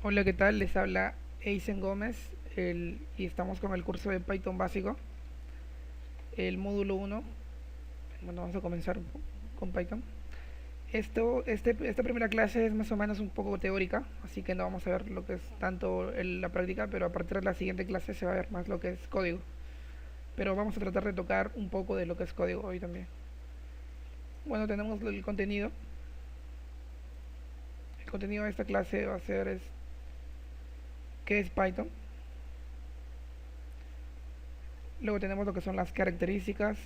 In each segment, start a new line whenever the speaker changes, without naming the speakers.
Hola, ¿qué tal? Les habla Eisen Gómez y estamos con el curso de Python básico, el módulo uno. Bueno, vamos a comenzar con Python. Esta primera clase es más o menos un poco teórica, así que no vamos a ver lo que es tanto la práctica, pero a partir de la siguiente clase se va a ver más lo que es código. Pero vamos a tratar de tocar un poco de lo que es código hoy también. Bueno, tenemos el contenido. El contenido de esta clase va a ser qué es Python. Luego tenemos lo que son las características.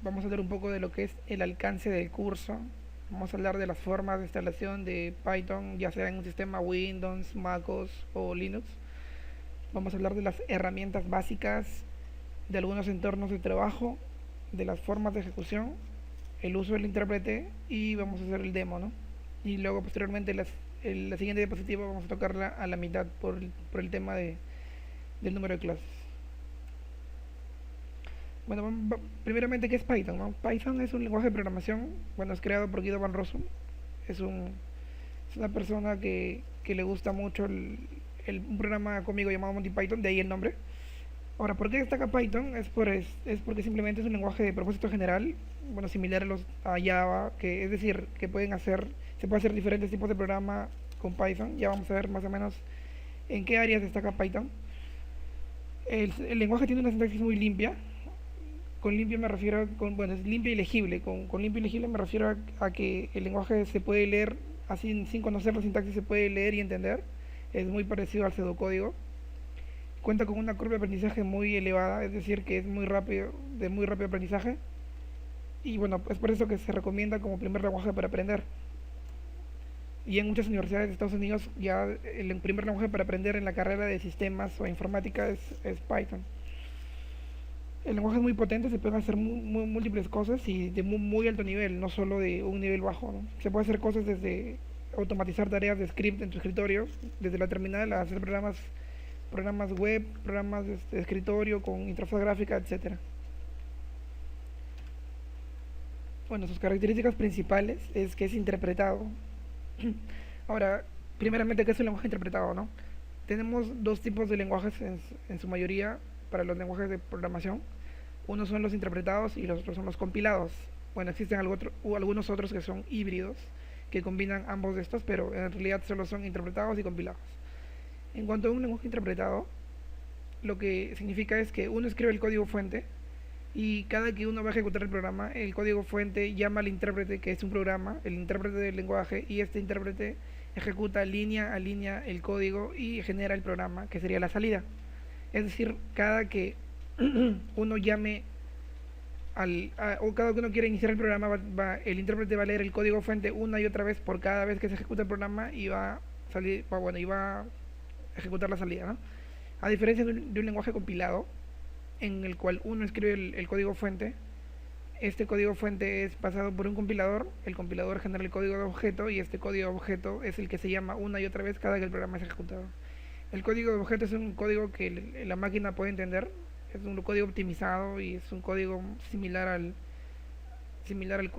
Vamos a hablar un poco de lo que es el alcance del curso. Vamos a hablar de las formas de instalación de Python, ya sea en un sistema Windows, MacOS o Linux. Vamos a hablar de las herramientas básicas, de algunos entornos de trabajo, de las formas de ejecución, el uso del intérprete y vamos a hacer el demo, ¿no? Y luego posteriormente la siguiente diapositiva vamos a tocarla a la mitad por el tema del número de clases. Bueno, primeramente, ¿qué es Python? ¿No? Python es un lenguaje de programación, bueno, es creado por Guido Van Rossum. Es, un, es una persona que le gusta mucho un programa conmigo llamado Monty Python, de ahí el nombre. Ahora, ¿por qué destaca Python? Es porque simplemente es un lenguaje de propósito general, bueno, similar a Java, que es decir, se puede hacer diferentes tipos de programa con Python. Ya vamos a ver más o menos en qué áreas destaca Python. El lenguaje tiene una sintaxis muy limpia. Con limpio me refiero bueno, es limpio y legible. Con limpio y legible me refiero a que el lenguaje se puede leer así sin conocer la sintaxis, se puede leer y entender. Es muy parecido al pseudocódigo. Cuenta con una curva de aprendizaje muy elevada, es decir, que es muy rápido, de muy rápido aprendizaje. Y bueno, es por eso que se recomienda como primer lenguaje para aprender. Y en muchas universidades de Estados Unidos ya el primer lenguaje para aprender en la carrera de sistemas o informática es Python. El lenguaje es muy potente, se pueden hacer múltiples cosas y de muy alto nivel, no solo de un nivel bajo, ¿no? Se puede hacer cosas desde automatizar tareas de script en tu escritorio, desde la terminal a hacer programas web, programas de escritorio con interfaz gráfica, etcétera. Bueno, sus características principales es que es interpretado. Ahora, primeramente, ¿qué es un lenguaje interpretado, no? Tenemos dos tipos de lenguajes en su mayoría para los lenguajes de programación. Unos son los interpretados y los otros son los compilados. Bueno, existen algunos otros que son híbridos, que combinan ambos de estos, pero en realidad solo son interpretados y compilados. En cuanto a un lenguaje interpretado, lo que significa es que uno escribe el código fuente y cada que uno va a ejecutar el programa, el código fuente llama al intérprete, que es un programa, el intérprete del lenguaje, y este intérprete ejecuta línea a línea el código y genera el programa, que sería la salida. Es decir, cada que uno llame o cada que uno quiera iniciar el programa, el intérprete va a leer el código fuente una y otra vez por cada vez que se ejecuta el programa y va a ejecutar la salida, ¿no? A diferencia de un lenguaje compilado, en el cual uno escribe el código fuente, este código fuente es pasado por un compilador, el compilador genera el código de objeto y este código de objeto es el que se llama una y otra vez cada que el programa es ejecutado. El código de objeto es un código que la máquina puede entender, es un código optimizado y es un código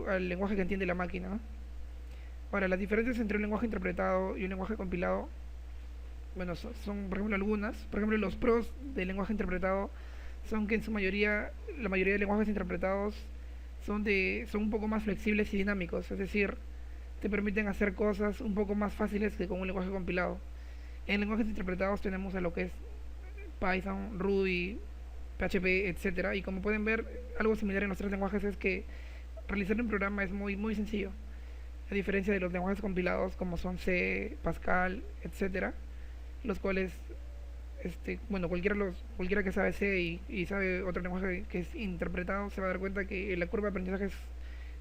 al lenguaje que entiende la máquina, ¿no? Ahora, las diferencias entre un lenguaje interpretado y un lenguaje compilado, bueno, son por ejemplo algunas. Por ejemplo, los pros del lenguaje interpretado son que en su mayoría, la mayoría de lenguajes interpretados son un poco más flexibles y dinámicos, es decir, te permiten hacer cosas un poco más fáciles que con un lenguaje compilado. En lenguajes interpretados tenemos a lo que es Python, Ruby, PHP, etcétera. Y como pueden ver, algo similar en los tres lenguajes es que realizar un programa es muy sencillo. A diferencia de los lenguajes compilados como son C, Pascal, etcétera, los cuales bueno, cualquiera que sabe C y sabe otro lenguaje que es interpretado se va a dar cuenta que la curva de aprendizaje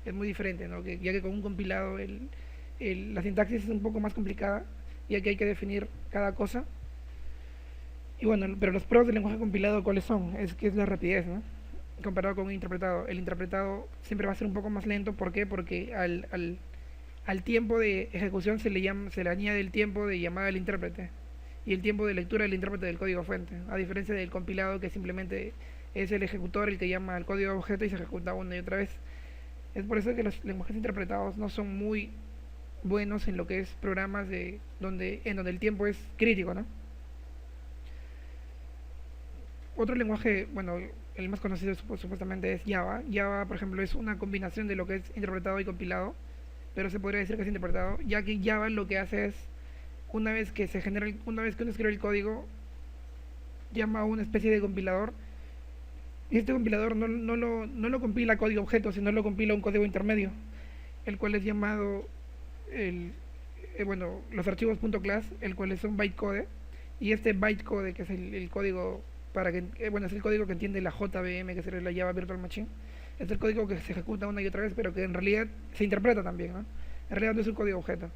es muy diferente, ¿no? Ya que con un compilado la sintaxis es un poco más complicada, ya que hay que definir cada cosa. Y bueno, pero los pros del lenguaje compilado, ¿cuáles son? Es que es la rapidez, ¿no? Comparado con un interpretado. El interpretado siempre va a ser un poco más lento. ¿Por qué? Porque al tiempo de ejecución se le añade el tiempo de llamada del intérprete y el tiempo de lectura del intérprete del código fuente, a diferencia del compilado, que simplemente es el ejecutor el que llama al código objeto y se ejecuta una y otra vez. Es por eso que los lenguajes interpretados no son buenos en lo que es programas en donde el tiempo es crítico, ¿no? Otro lenguaje, bueno, el más conocido supuestamente es Java. Java, por ejemplo, es una combinación de lo que es interpretado y compilado, pero se podría decir que es interpretado, ya que Java lo que hace es, una vez que uno escribe el código, llama a una especie de compilador, y este compilador no lo compila código objeto, sino lo compila un código intermedio, el cual es llamado los archivos .class, el cual es un bytecode, y este bytecode, que es el código es el código que entiende la JVM, que sería la Java Virtual Machine, es el código que se ejecuta una y otra vez, pero que en realidad se interpreta también, ¿no? En realidad no es un código objeto.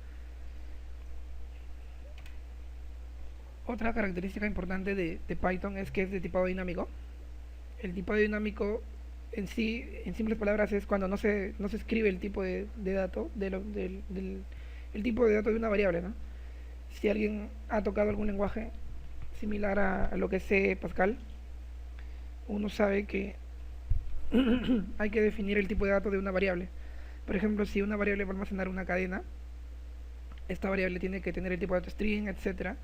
Otra característica importante de Python es que es de tipado dinámico. El tipado dinámico en sí, en simples palabras, es cuando no se escribe el tipo de dato, el tipo de dato de una variable, ¿no? Si alguien ha tocado algún lenguaje similar a lo que es C Pascal, uno sabe que hay que definir el tipo de dato de una variable. Por ejemplo, si una variable va a almacenar una cadena, esta variable tiene que tener el tipo de dato string, etcétera.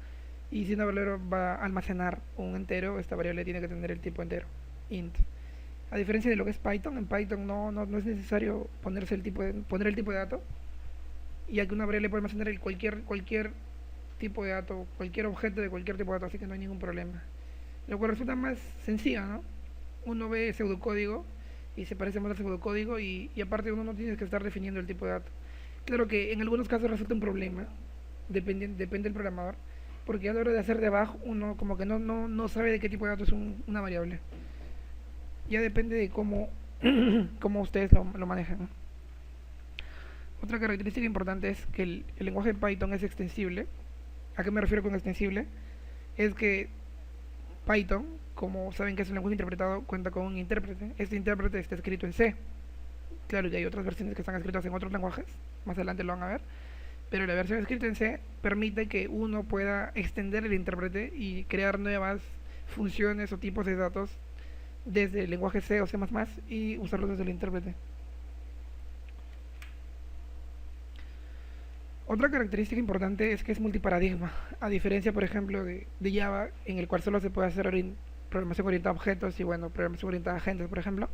Y si una variable va a almacenar un entero, esta variable tiene que tener el tipo entero, int. A diferencia de lo que es Python, en Python no es necesario poner el tipo de dato, ya que una variable puede almacenar cualquier tipo de dato, cualquier objeto de cualquier tipo de dato, así que no hay ningún problema. Lo cual resulta más sencillo, ¿no? Uno ve pseudocódigo y se parece más al pseudocódigo, y aparte uno no tiene que estar definiendo el tipo de dato. Claro que en algunos casos resulta un problema, depende del programador, porque a la hora de hacer debug uno como que no sabe de qué tipo de dato es una variable. Ya depende de cómo ustedes lo manejan, ¿no? Otra característica importante es que el lenguaje de Python es extensible. ¿A qué me refiero con extensible? Es que Python, como saben que es un lenguaje interpretado, cuenta con un intérprete. Este intérprete está escrito en C. Claro, y hay otras versiones que están escritas en otros lenguajes, más adelante lo van a ver, pero la versión escrita en C permite que uno pueda extender el intérprete y crear nuevas funciones o tipos de datos desde el lenguaje C o C++ y usarlos desde el intérprete. Otra característica importante es que es multiparadigma, a diferencia, por ejemplo, de Java, en el cual solo se puede hacer programación orientada a objetos y, bueno, programación orientada a agentes, por ejemplo.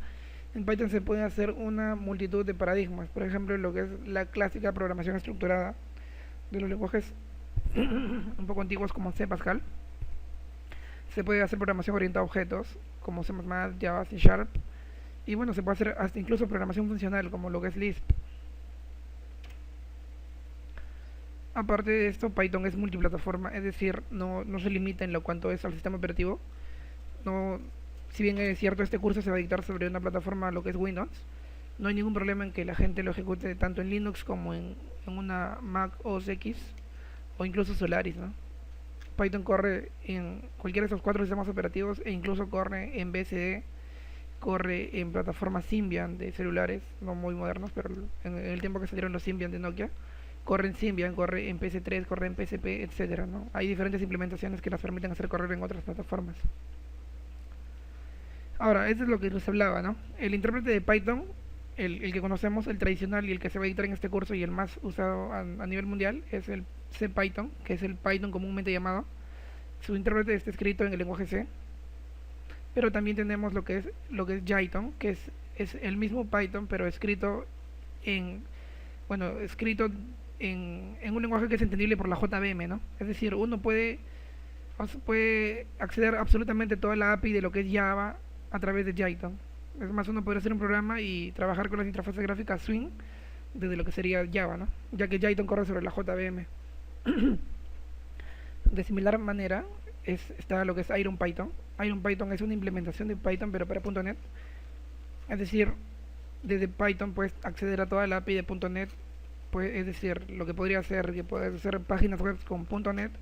En Python se puede hacer una multitud de paradigmas, por ejemplo, lo que es la clásica programación estructurada de los lenguajes un poco antiguos como C Pascal. Se puede hacer programación orientada a objetos como C++, Java, C Sharp, y bueno, se puede hacer hasta incluso programación funcional como lo que es Lisp. Aparte de esto, Python es multiplataforma, es decir, no se limita en lo cuanto es al sistema operativo. No, si bien es cierto, este curso se va a dictar sobre una plataforma, lo que es Windows, no hay ningún problema en que la gente lo ejecute tanto en Linux como en una Mac OS X o incluso Solaris, ¿no? Python corre en cualquiera de esos 4 sistemas operativos, e incluso corre en BSD, corre en plataformas Symbian de celulares, no muy modernos, pero en el tiempo que salieron los Symbian de Nokia, corre en Symbian, corre en PS3, corre en PSP, etcétera, ¿no? Hay diferentes implementaciones que las permiten hacer correr en otras plataformas. Ahora, eso es lo que nos hablaba, ¿no? El intérprete de Python, el que conocemos, el tradicional y el que se va a editar en este curso y el más usado a nivel mundial, es el CPython, que es el Python comúnmente llamado. Su intérprete está escrito en el lenguaje C. Pero también tenemos lo que es Jython, que es el mismo Python, pero escrito escrito en un lenguaje que es entendible por la JVM, ¿no? Es decir, uno puede acceder absolutamente toda la API de lo que es Java a través de Jython. Es más, uno puede hacer un programa y trabajar con las interfaces gráficas Swing desde lo que sería Java, ¿no? Ya que Jython corre sobre la JVM. De similar manera está lo que es IronPython. IronPython es una implementación de Python pero para .NET. Es decir, desde Python puedes acceder a toda la API de .NET. Es decir, lo que podría ser que puedes hacer páginas web con .NET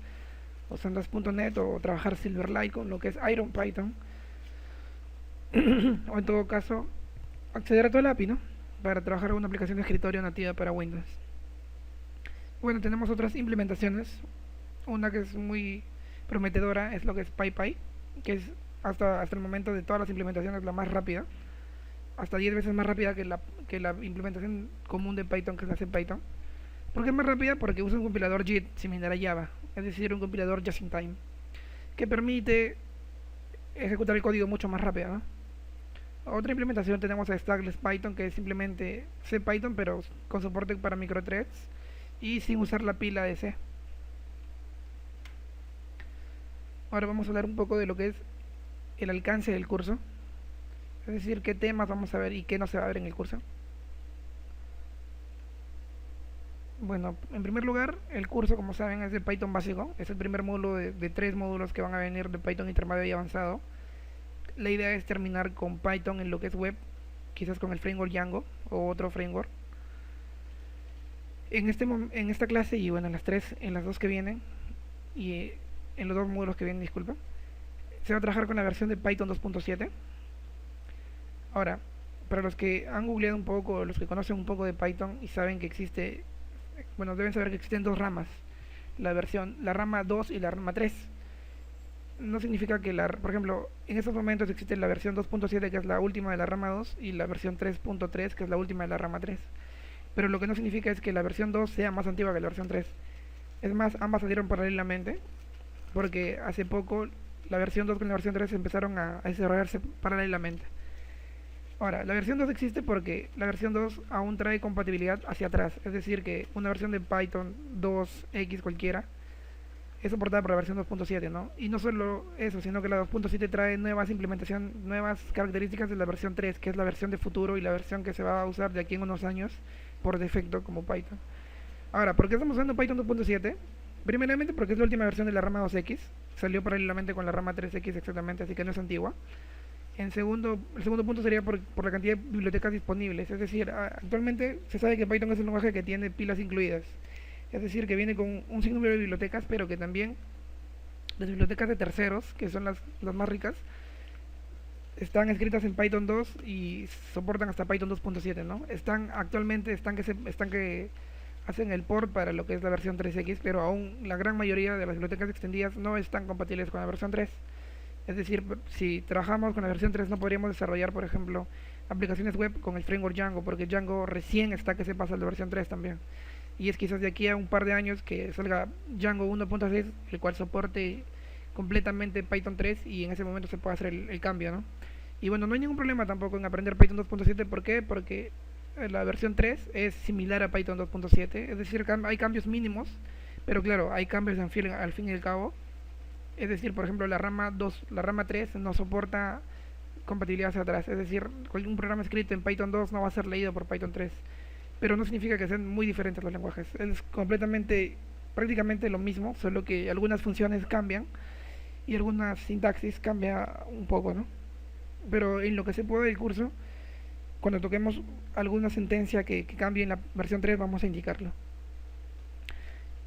o Sandas.net o trabajar Silverlight con lo que es IronPython. O en todo caso, acceder a toda la API, ¿no? Para trabajar con una aplicación de escritorio nativa para Windows. Bueno, tenemos otras implementaciones. Una que es muy prometedora es lo que es PyPy, que es hasta el momento de todas las implementaciones la más rápida, hasta 10 veces más rápida que la implementación común de Python, que es la CPython. ¿Por qué es más rápida? Porque usa un compilador JIT similar a Java, es decir, un compilador just in time, que permite ejecutar el código mucho más rápido, ¿no? Otra implementación tenemos a Stackless Python, que es simplemente C Python, pero con soporte para microthreads y sin usar la pila de C. Ahora vamos a hablar un poco de lo que es el alcance del curso, es decir, qué temas vamos a ver y qué no se va a ver en el curso. Bueno, en primer lugar, el curso, como saben, es de Python básico. Es el primer módulo de 3 módulos que van a venir de Python intermedio y avanzado. La idea es terminar con Python en lo que es web, quizás con el framework Django o otro framework. En esta clase y bueno, en las dos que vienen y en los 2 módulos que vienen, disculpa, se va a trabajar con la versión de Python 2.7. Ahora, para los que han googleado un poco, los que conocen un poco de Python y saben que existe, bueno, deben saber que existen 2 ramas, la rama 2 y la rama 3. No significa que por ejemplo, en estos momentos existe la versión 2.7, que es la última de la rama 2, y la versión 3.3, que es la última de la rama 3. Pero lo que no significa es que la versión 2 sea más antigua que la versión 3. Es más, ambas salieron paralelamente, porque hace poco la versión 2 con la versión 3 empezaron a desarrollarse paralelamente. Ahora, la versión 2 existe porque la versión 2 aún trae compatibilidad hacia atrás, es decir, que una versión de Python 2X cualquiera es soportada por la versión 2.7, ¿no? Y no solo eso, sino que la 2.7 trae nuevas implementaciones, nuevas características de la versión 3, que es la versión de futuro y la versión que se va a usar de aquí en unos años por defecto como Python. Ahora, ¿por qué estamos usando Python 2.7? Primeramente porque es la última versión de la rama 2X, salió paralelamente con la rama 3X exactamente, así que no es antigua. El segundo punto sería por la cantidad de bibliotecas disponibles, es decir, actualmente se sabe que Python es un lenguaje que tiene pilas incluidas, es decir, que viene con un sinnúmero de bibliotecas, pero que también las bibliotecas de terceros, que son las más ricas, están escritas en Python 2 y soportan hasta Python 2.7, ¿no? Actualmente están que hacen el port para lo que es la versión 3X, pero aún la gran mayoría de las bibliotecas extendidas no están compatibles con la versión 3. Es decir, si trabajamos con la versión 3 no podríamos desarrollar, por ejemplo, aplicaciones web con el framework Django, porque Django recién está que se pasa a la versión 3 también. Y es quizás de aquí a un par de años que salga Django 1.6, el cual soporte completamente Python 3 y en ese momento se puede hacer el cambio, ¿no? Y bueno, no hay ningún problema tampoco en aprender Python 2.7, ¿por qué? Porque la versión 3 es similar a Python 2.7, es decir, hay cambios mínimos, pero claro, hay cambios al fin y al cabo. Es decir, por ejemplo, la rama 3 no soporta compatibilidad hacia atrás. Es decir, cualquier programa escrito en Python 2 no va a ser leído por Python 3. Pero no significa que sean muy diferentes los lenguajes. Es prácticamente lo mismo, solo que algunas funciones cambian y algunas sintaxis cambia un poco, ¿no? Pero en lo que se puede del curso, cuando toquemos alguna sentencia que cambie en la versión 3, vamos a indicarlo.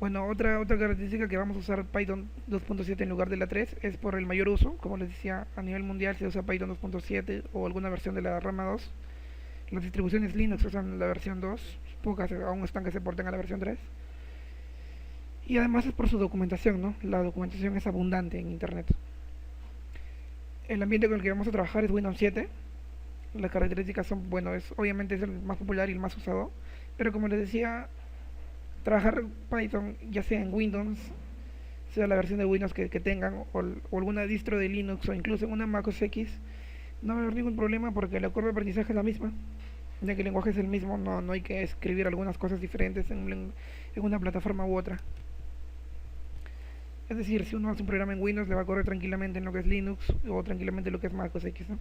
Bueno, otra característica que vamos a usar Python 2.7 en lugar de la 3 es por el mayor uso. Como les decía, a nivel mundial se usa Python 2.7 o alguna versión de la rama 2. Las distribuciones Linux usan la versión 2, pocas aún están que se porten a la versión 3. Y además es por su documentación, ¿no? La documentación es abundante en internet. El ambiente con el que vamos a trabajar es Windows 7. Las características son, bueno, obviamente es el más popular y el más usado. Pero como les decía, trabajar Python ya sea en Windows, sea la versión de Windows que tengan, o alguna distro de Linux, o incluso en una Mac OS X, no va a haber ningún problema porque la curva de aprendizaje es la misma, ya que el lenguaje es el mismo, no hay que escribir algunas cosas diferentes en una plataforma u otra. Es decir, si uno hace un programa en Windows, le va a correr tranquilamente en lo que es Linux o tranquilamente en lo que es Mac OS X, ¿no?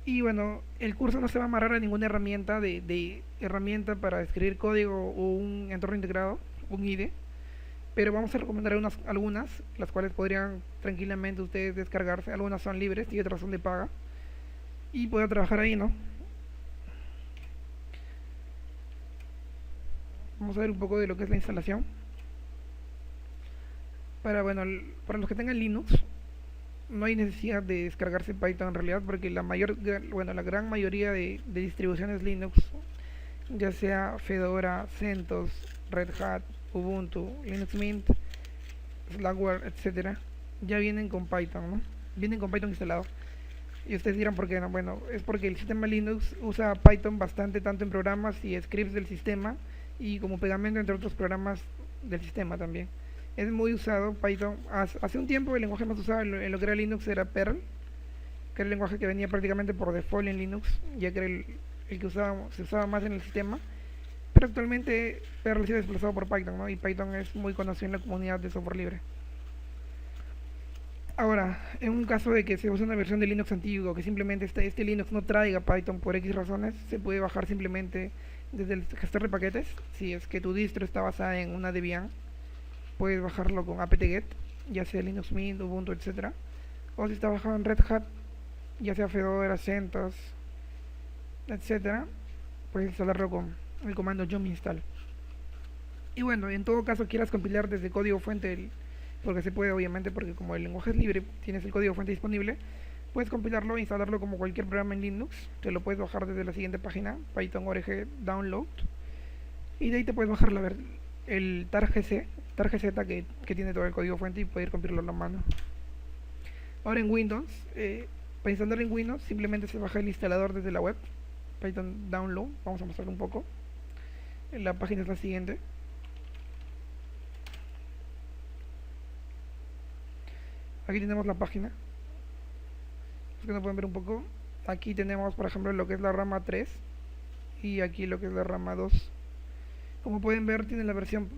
Y bueno, el curso no se va a amarrar a ninguna herramienta herramienta para escribir código o un entorno integrado, un IDE, pero vamos a recomendar algunas, las cuales podrían tranquilamente ustedes descargarse. Algunas son libres y otras son de paga y pueden trabajar ahí, ¿no? Vamos a ver un poco de lo que es la instalación. Para los que tengan Linux, no hay necesidad de descargarse Python en realidad, porque la gran mayoría de distribuciones Linux, ya sea Fedora, CentOS, Red Hat, Ubuntu, Linux Mint, Slackware, etcétera, ya vienen con Python, ¿no? Vienen con Python instalado. Y ustedes dirán por qué no. Bueno, es porque el sistema Linux usa Python bastante, tanto en programas y scripts del sistema, y como pegamento entre otros programas del sistema también. Es muy usado Python. Hace un tiempo el lenguaje más usado en lo que era Linux era Perl, que era el lenguaje que venía prácticamente por default en Linux, ya que era el que se usaba más en el sistema. Pero actualmente Perl se ha desplazado por Python, ¿no? Y Python es muy conocido en la comunidad de software libre. Ahora, en un caso de que se use una versión de Linux antiguo, que simplemente este Linux no traiga Python por X razones, se puede bajar simplemente desde el gestor de paquetes. Si es que tu distro está basada en una Debian, puedes bajarlo con apt-get, ya sea Linux Mint, Ubuntu, etcétera. O si está bajado en Red Hat, ya sea Fedora, CentOS, etcétera, puedes instalarlo con el comando yum install. Y bueno, en todo caso quieras compilar desde código fuente, porque se puede obviamente, porque como el lenguaje es libre, tienes el código fuente disponible, puedes compilarlo e instalarlo como cualquier programa en Linux. Te lo puedes bajar desde la siguiente página, python.org download, y de ahí te puedes bajar el targz que tiene todo el código fuente y poder compilarlo a mano. Ahora en Windows, para instalar en Windows simplemente se baja el instalador desde la web, Python download. Vamos a mostrarlo un poco. La página es la siguiente. Aquí tenemos la página. Es que no pueden ver un poco. Aquí tenemos, por ejemplo, lo que es la rama 3 y aquí lo que es la rama 2. Como pueden ver, tiene la versión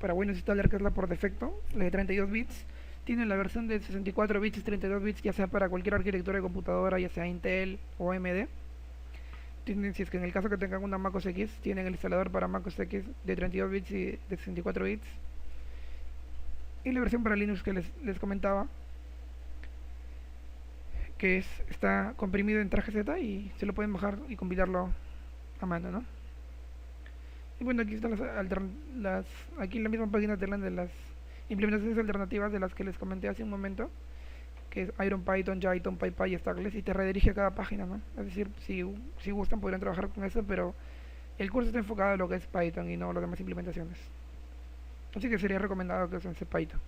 para Windows Installer, que es la por defecto, la de 32 bits. Tiene la versión de 64 bits y 32 bits, ya sea para cualquier arquitectura de computadora, ya sea Intel o AMD. Tienen, si es que en el caso que tengan una MacOS X, tienen el instalador para MacOS X de 32 bits y de 64 bits. Y la versión para Linux que les comentaba, que está comprimido en traje Z y se lo pueden bajar y compilarlo a mano, ¿no? Y bueno, aquí están aquí en la misma página te hablan de las implementaciones alternativas de las que les comenté hace un momento, que es IronPython, Jython, PyPy y Stackless, y te redirige a cada página, ¿no? Es decir, si gustan podrían trabajar con eso, pero el curso está enfocado en lo que es Python y no las demás implementaciones. Así que sería recomendado que usen Python,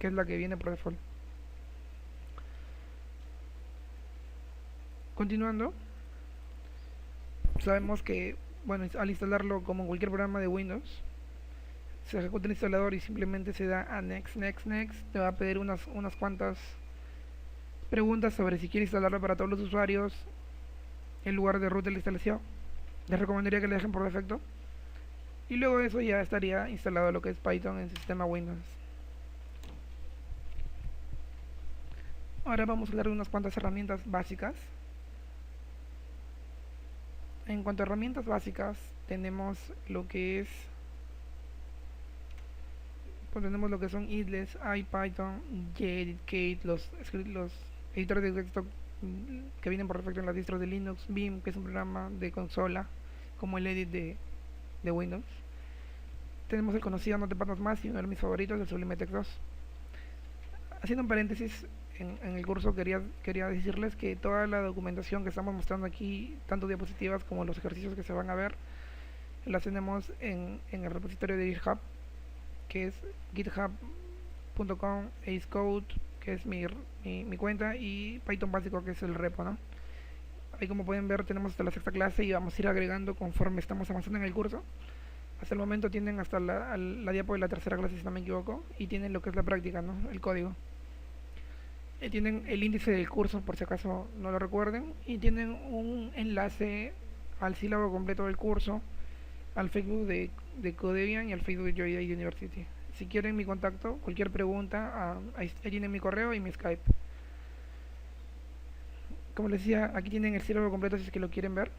que es la que viene por default. Continuando, sabemos que, bueno, al instalarlo como en cualquier programa de Windows, se ejecuta el instalador y simplemente se da a next, next, next. Te va a pedir unas cuantas preguntas sobre si quiere instalarlo para todos los usuarios, el lugar de root de la instalación. Les recomendaría que le dejen por defecto. Y luego de eso ya estaría instalado lo que es Python en el sistema Windows. Ahora vamos a hablar de unas cuantas herramientas básicas. En cuanto a herramientas básicas, tenemos lo que es, pues tenemos lo que son idles, IPython, Gedit, Kate, los editores de texto que vienen por defecto en las distros de Linux, Vim, que es un programa de consola, como el edit de Windows. Tenemos el conocido Notepad++, y uno de mis favoritos, el Sublime Text 2. Haciendo un paréntesis, en el curso quería decirles que toda la documentación que estamos mostrando aquí, tanto diapositivas como los ejercicios que se van a ver, las tenemos en el repositorio de GitHub, que es github.com acecode, que es mi cuenta, y Python básico, que es el repo, ¿no? Ahí, como pueden ver, tenemos hasta la sexta clase y vamos a ir agregando conforme estamos avanzando en el curso. Hasta el momento tienen hasta la diapo de la tercera clase, si no me equivoco, y tienen lo que es la práctica, ¿no? El código. Tienen el índice del curso, por si acaso no lo recuerden, y tienen un enlace al sílabo completo del curso, al Facebook de Codebian y al Facebook de Joy Day University. Si quieren mi contacto, cualquier pregunta, ahí tienen mi correo y mi Skype. Como les decía, aquí tienen el sílabo completo si es que lo quieren ver,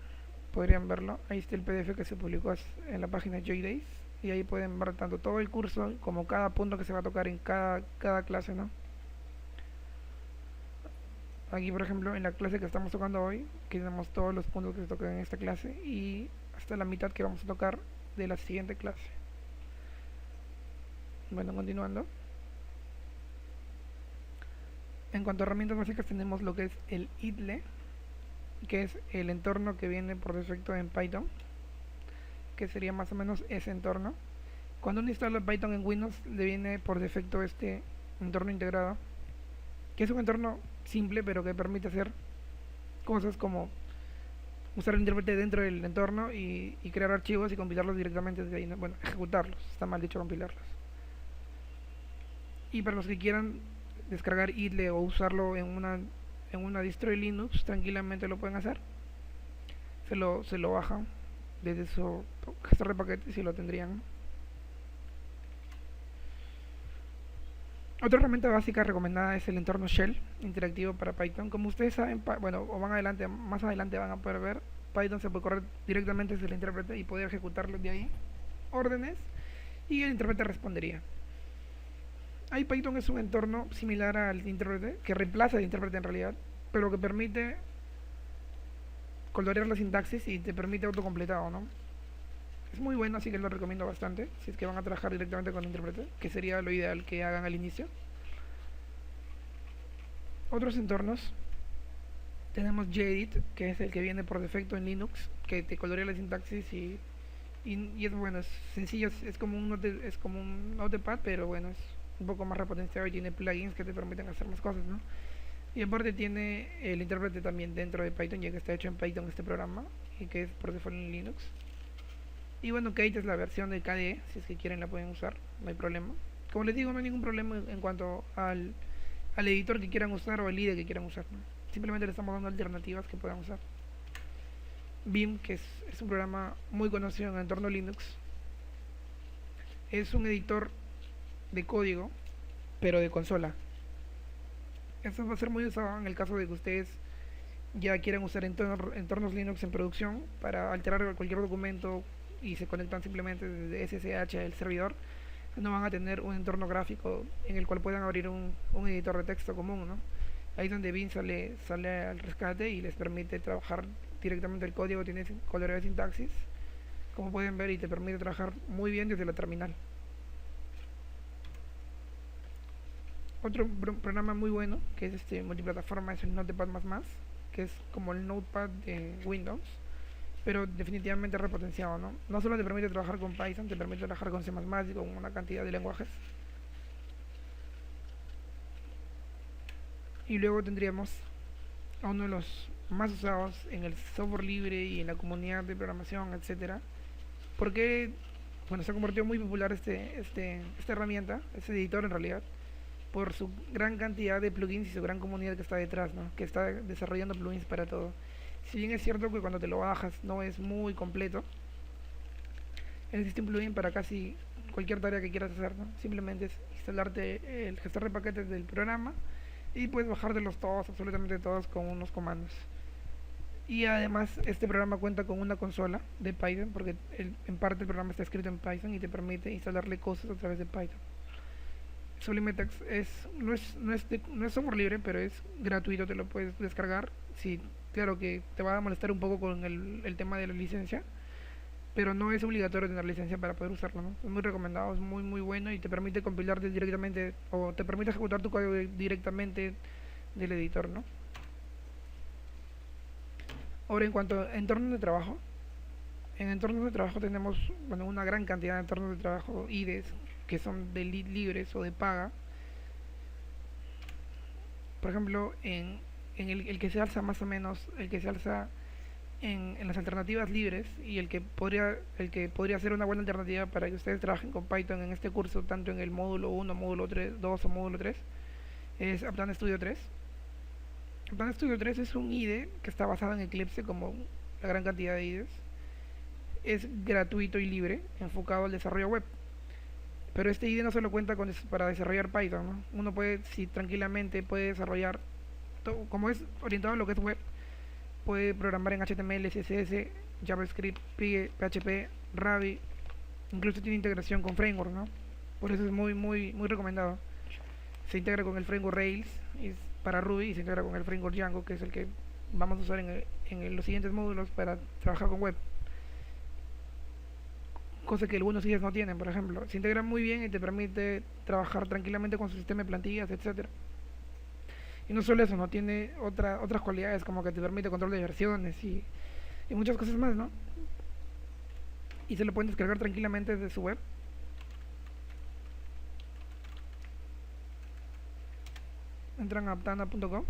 podrían verlo. Ahí está el PDF que se publicó en la página Joy Days, y ahí pueden ver tanto todo el curso como cada punto que se va a tocar en cada clase, ¿no? Aquí, por ejemplo, en la clase que estamos tocando hoy, que tenemos todos los puntos que se tocan en esta clase y hasta la mitad que vamos a tocar de la siguiente clase. Bueno, continuando. En cuanto a herramientas básicas, tenemos lo que es el idle, que es el entorno que viene por defecto en Python, que sería más o menos ese entorno. Cuando uno instala Python en Windows, le viene por defecto este entorno integrado, que es un entorno simple, pero que permite hacer cosas como usar el intérprete dentro del entorno y crear archivos y compilarlos directamente desde ahí, ¿no? Bueno, ejecutarlos, está mal dicho compilarlos. Y para los que quieran descargar idle o usarlo en una distro de Linux, tranquilamente lo pueden hacer. Se lo bajan desde su gestor de paquetes y lo tendrían. Otra herramienta básica recomendada es el entorno Shell interactivo para Python. Como ustedes saben, bueno, o van adelante, más adelante van a poder ver, Python se puede correr directamente desde el intérprete y poder ejecutarlo de ahí, órdenes, y el intérprete respondería. IPython es un entorno similar al intérprete, que reemplaza al intérprete en realidad, pero que permite colorear la sintaxis y te permite autocompletado, ¿no? Es muy bueno, así que lo recomiendo bastante, si es que van a trabajar directamente con el intérprete, que sería lo ideal que hagan al inicio. Otros entornos, tenemos Gedit, que es el que viene por defecto en Linux, que te colorea la sintaxis y es bueno, es sencillo, es como es como un Notepad, pero bueno, es un poco más repotenciado y tiene plugins que te permiten hacer más cosas, ¿no? Y aparte tiene el intérprete también dentro de Python, ya que está hecho en Python este programa y que es por default en Linux. Y bueno, Kate es la versión de KDE, si es que quieren la pueden usar, no hay problema. Como les digo, no hay ningún problema en cuanto al editor que quieran usar o el IDE que quieran usar, ¿no? Simplemente le estamos dando alternativas que puedan usar. Vim, que es un programa muy conocido en el entorno Linux, es un editor de código, pero de consola. Esto va a ser muy usado en el caso de que ustedes ya quieran usar entornos Linux en producción para alterar cualquier documento y se conectan simplemente desde SSH al servidor. No van a tener un entorno gráfico en el cual puedan abrir un editor de texto común, ¿no? Ahí es donde Vim sale al rescate y les permite trabajar directamente el código, tiene coloreo de sintaxis, como pueden ver, y te permite trabajar muy bien desde la terminal. Otro programa muy bueno que es este multiplataforma es el Notepad++, que es como el Notepad de Windows, pero definitivamente repotenciado, ¿no? No solo te permite trabajar con Python, te permite trabajar con C++ y con una cantidad de lenguajes. Y luego tendríamos a uno de los más usados en el software libre y en la comunidad de programación, etcétera. Porque bueno, se ha convertido muy popular esta herramienta, este editor en realidad, por su gran cantidad de plugins y su gran comunidad que está detrás, ¿no? Que está desarrollando plugins para todo. Si bien es cierto que cuando te lo bajas no es muy completo, existe un plugin para casi cualquier tarea que quieras hacer, ¿no? Simplemente es instalarte el gestor de paquetes del programa y puedes bajártelos todos, absolutamente todos, con unos comandos. Y además este programa cuenta con una consola de Python, porque en parte el programa está escrito en Python y te permite instalarle cosas a través de Python. Sublimetext no es software libre, pero es gratuito, te lo puedes descargar. Sí, claro que te va a molestar un poco con el tema de la licencia, pero no es obligatorio tener licencia para poder usarlo, ¿no? Es muy recomendado, es muy bueno y te permite compilarte directamente o te permite ejecutar tu código directamente del editor, ¿no? Ahora, en cuanto a entornos de trabajo, en entornos de trabajo tenemos, bueno, una gran cantidad de entornos de trabajo IDEs que son de libres o de paga. Por ejemplo, en el que se alza más o menos, el que se alza en las alternativas libres y el que podría ser una buena alternativa para que ustedes trabajen con Python en este curso, tanto en el módulo 1, módulo 3, 2 o módulo 3, es Aptana Studio 3. Aptana Studio 3 es un IDE que está basado en Eclipse, como la gran cantidad de IDEs. Es gratuito y libre, enfocado al desarrollo web. Pero este IDE no solo cuenta para desarrollar Python, ¿no? Uno puede, si tranquilamente puede desarrollar, como es orientado a lo que es web, puede programar en HTML, CSS, JavaScript, PHP, Ruby, incluso tiene integración con framework, ¿no? Por eso es muy recomendado. Se integra con el framework Rails para Ruby y se integra con el framework Django, que es el que vamos a usar en los siguientes módulos para trabajar con web. Cosa que algunos IDEs no tienen, por ejemplo. Se integra muy bien y te permite trabajar tranquilamente con su sistema de plantillas, etcétera. Y no solo eso, no tiene otras cualidades como que te permite control de versiones y muchas cosas más, ¿no? Y se lo pueden descargar tranquilamente desde su web. Entran a aptana.com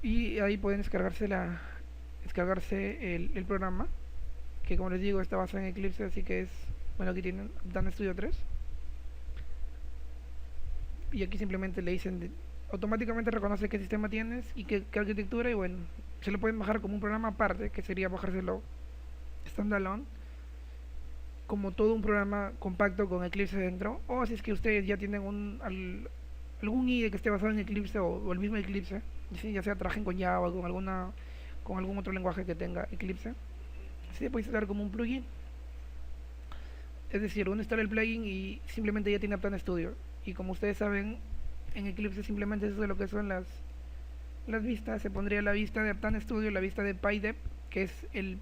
y ahí pueden descargarse el programa, que como les digo está basado en Eclipse, así que es, bueno, aquí tienen Aptana Studio 3, y aquí simplemente le dicen automáticamente reconoce qué sistema tienes y qué arquitectura, y bueno, se lo pueden bajar como un programa aparte, que sería bajárselo standalone, como todo un programa compacto con Eclipse dentro, o si es que ustedes ya tienen algún IDE que esté basado en Eclipse o el mismo Eclipse, ya sea trabajen con Java o con algún otro lenguaje que tenga Eclipse, se puede instalar como un plugin. Es decir, uno instala el plugin y simplemente ya tiene Aptana Studio. Y como ustedes saben, en Eclipse simplemente eso es lo que son las vistas. Se pondría la vista de Aptana Studio, la vista de PyDep, que es el...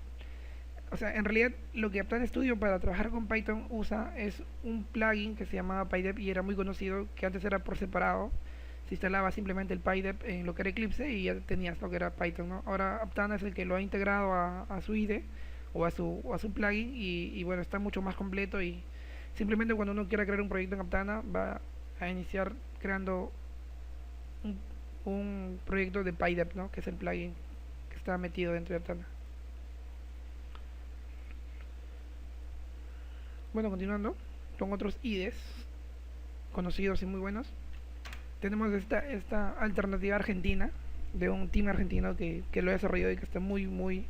O sea, en realidad lo que Aptana Studio para trabajar con Python usa es un plugin que se llamaba PyDep y era muy conocido, que antes era por separado. Se instalaba simplemente el PyDep en lo que era Eclipse y ya tenías lo que era Python, ¿no? Ahora Aptana es el que lo ha integrado a su IDE o a su plugin y bueno, está mucho más completo, y simplemente cuando uno quiera crear un proyecto en Aptana va a iniciar creando un, un proyecto de PyDep, ¿no? Que es el plugin que está metido dentro de Aptana. Bueno, continuando con otros IDEs conocidos y muy buenos, tenemos esta alternativa argentina de un team argentino que lo ha desarrollado y que está muy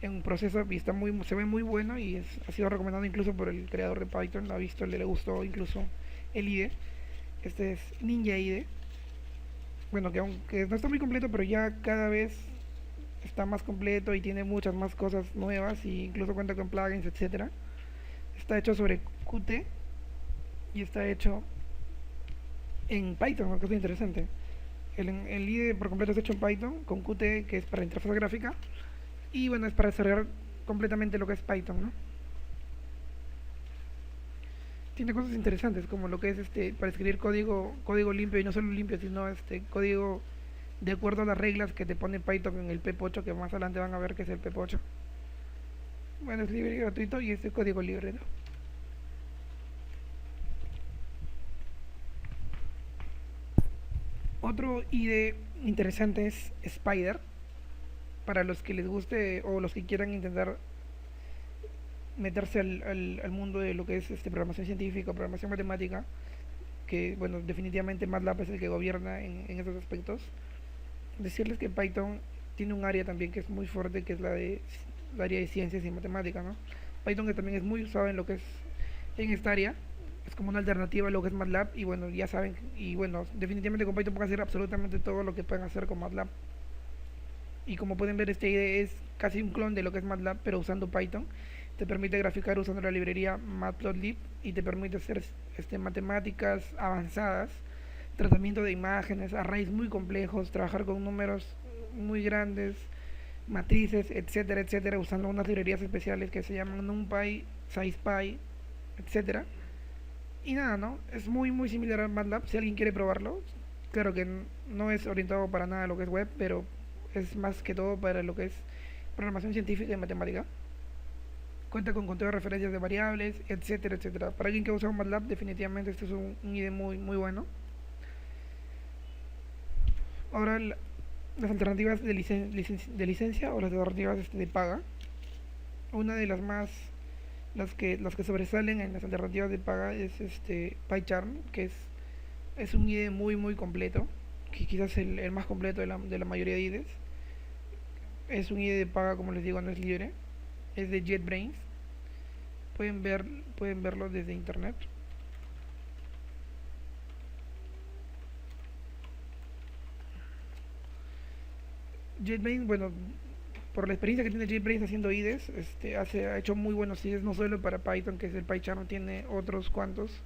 en un proceso y se ve muy bueno, y ha sido recomendado incluso por el creador de Python, lo ha visto, le gustó incluso el IDE. Este es Ninja IDE. Bueno, que aunque no está muy completo, pero ya cada vez está más completo y tiene muchas más cosas nuevas, e incluso cuenta con plugins, etcétera. Está hecho sobre Qt y está hecho en Python, lo que es interesante. El IDE por completo es hecho en Python con Qt, que es para interfaz gráfica, y bueno, es para desarrollar completamente lo que es Python, ¿no? Tiene cosas interesantes como lo que es para escribir código limpio, y no solo limpio, sino código de acuerdo a las reglas que te pone Python en el pep8, que más adelante van a ver que es el pep8. Bueno, es libre y gratuito y es de código libre, ¿no? Otro IDE interesante es Spider, para los que les guste o los que quieran intentar meterse al mundo de lo que es programación científica, programación matemática, que bueno, definitivamente MATLAB es el que gobierna en esos aspectos. Decirles que Python tiene un área también que es muy fuerte, que es la área de ciencias y matemáticas, ¿no? Python, que también es muy usado en lo que es en esta área, es como una alternativa a lo que es MATLAB, y bueno, ya saben, y bueno, definitivamente con Python pueden hacer absolutamente todo lo que pueden hacer con MATLAB. Y como pueden ver, este IDE es casi un clon de lo que es MATLAB, pero usando Python. Te permite graficar usando la librería Matplotlib y te permite hacer matemáticas avanzadas, tratamiento de imágenes, arrays muy complejos, trabajar con números muy grandes, matrices, etcétera, etcétera, usando unas librerías especiales que se llaman NumPy, SciPy, etcétera. Y nada, ¿no? Es muy similar a MATLAB si alguien quiere probarlo. Claro que no es orientado para nada a lo que es web, pero es más que todo para lo que es programación científica y matemática. Cuenta con conteo de referencias de variables, etcétera, etcétera. Para alguien que usa un MATLAB, definitivamente este es un IDE muy bueno. Ahora, las alternativas de licencia o las alternativas de paga. Una de las más, las que sobresalen en las alternativas de paga es PyCharm, que es un IDE muy completo, que quizás el más completo de la mayoría de IDEs. Es un IDE de paga, como les digo, no es libre. Es de JetBrains. Pueden verlo desde internet. JetBrains, bueno, por la experiencia que tiene JetBrains haciendo IDEs, ha hecho muy buenos IDEs, no solo para Python, que es el PyCharm, tiene otros cuantos,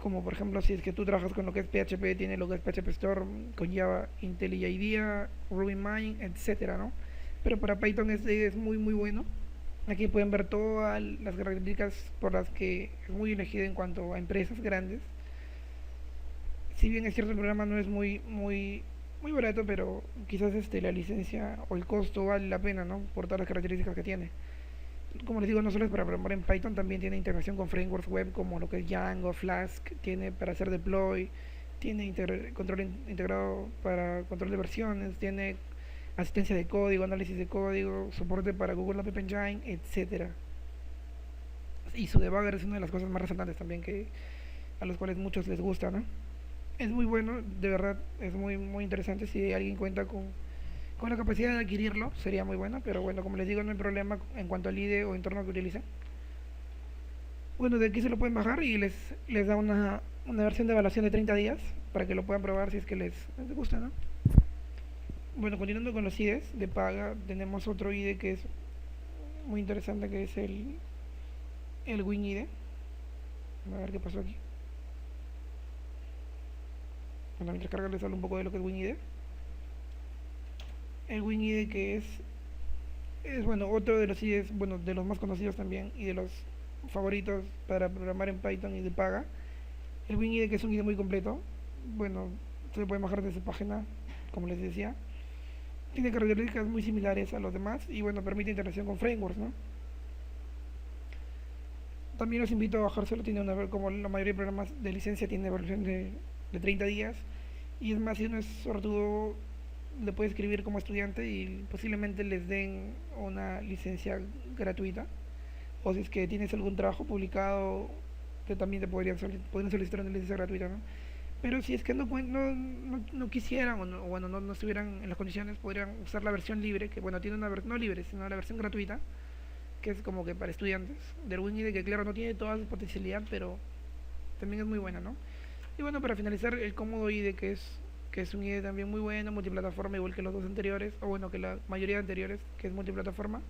como por ejemplo si es que tú trabajas con lo que es PHP, tiene lo que es PHP Storm, con Java, IntelliJ IDEA, RubyMine, etcétera, ¿no? Pero para Python es muy bueno. Aquí pueden ver todas las características por las que es muy elegido en cuanto a empresas grandes. Si bien es cierto, el programa no es muy barato, pero quizás la licencia o el costo vale la pena, ¿no? Por todas las características que tiene. Como les digo, no solo es para programar en Python, también tiene integración con frameworks web como lo que es Django, Flask, tiene para hacer deploy, tiene control integrado para control de versiones, tiene asistencia de código, análisis de código, soporte para Google App Engine, etcétera. Y su debugger es una de las cosas más resaltantes también que a los cuales muchos les gusta, ¿no? Es muy bueno, de verdad, es muy interesante. Si alguien cuenta con la capacidad de adquirirlo, sería muy bueno, pero bueno, como les digo, no hay problema en cuanto al IDE o entorno que utilicen. Bueno, de aquí se lo pueden bajar y les da una versión de evaluación de 30 días para que lo puedan probar si es que les gusta, ¿no? Bueno, continuando con los IDEs de paga, tenemos otro IDE que es muy interesante, que es el WinIDE. A ver qué pasó aquí. Bueno, mientras carga les hablo un poco de lo que es WinIDE. El WinIDE que es bueno, otro de los IDEs, bueno, de los más conocidos también y de los favoritos para programar en Python y de paga. El WinIDE, que es un IDE muy completo, bueno, se puede bajar de su página, como les decía. Tiene características muy similares a los demás y bueno, permite integración con frameworks, ¿no? También los invito a bajárselo, tiene como la mayoría de programas de licencia tiene evaluación de 30 días y es más, si uno es sortudo le puede escribir como estudiante y posiblemente les den una licencia gratuita, o si es que tienes algún trabajo publicado que también te podrían solicitar una licencia gratuita, ¿no? Pero si es que no quisieran o bueno, no estuvieran en las condiciones, podrían usar la versión libre, que bueno, tiene una versión no libre, sino la versión gratuita, que es como que para estudiantes, del WinIDE, que claro, no tiene toda su potencialidad, pero también es muy buena, ¿no? Y bueno, para finalizar, el cómodo IDE, que es un IDE también muy bueno, multiplataforma, igual que los dos anteriores, o bueno, que la mayoría de anteriores, que es multiplataforma.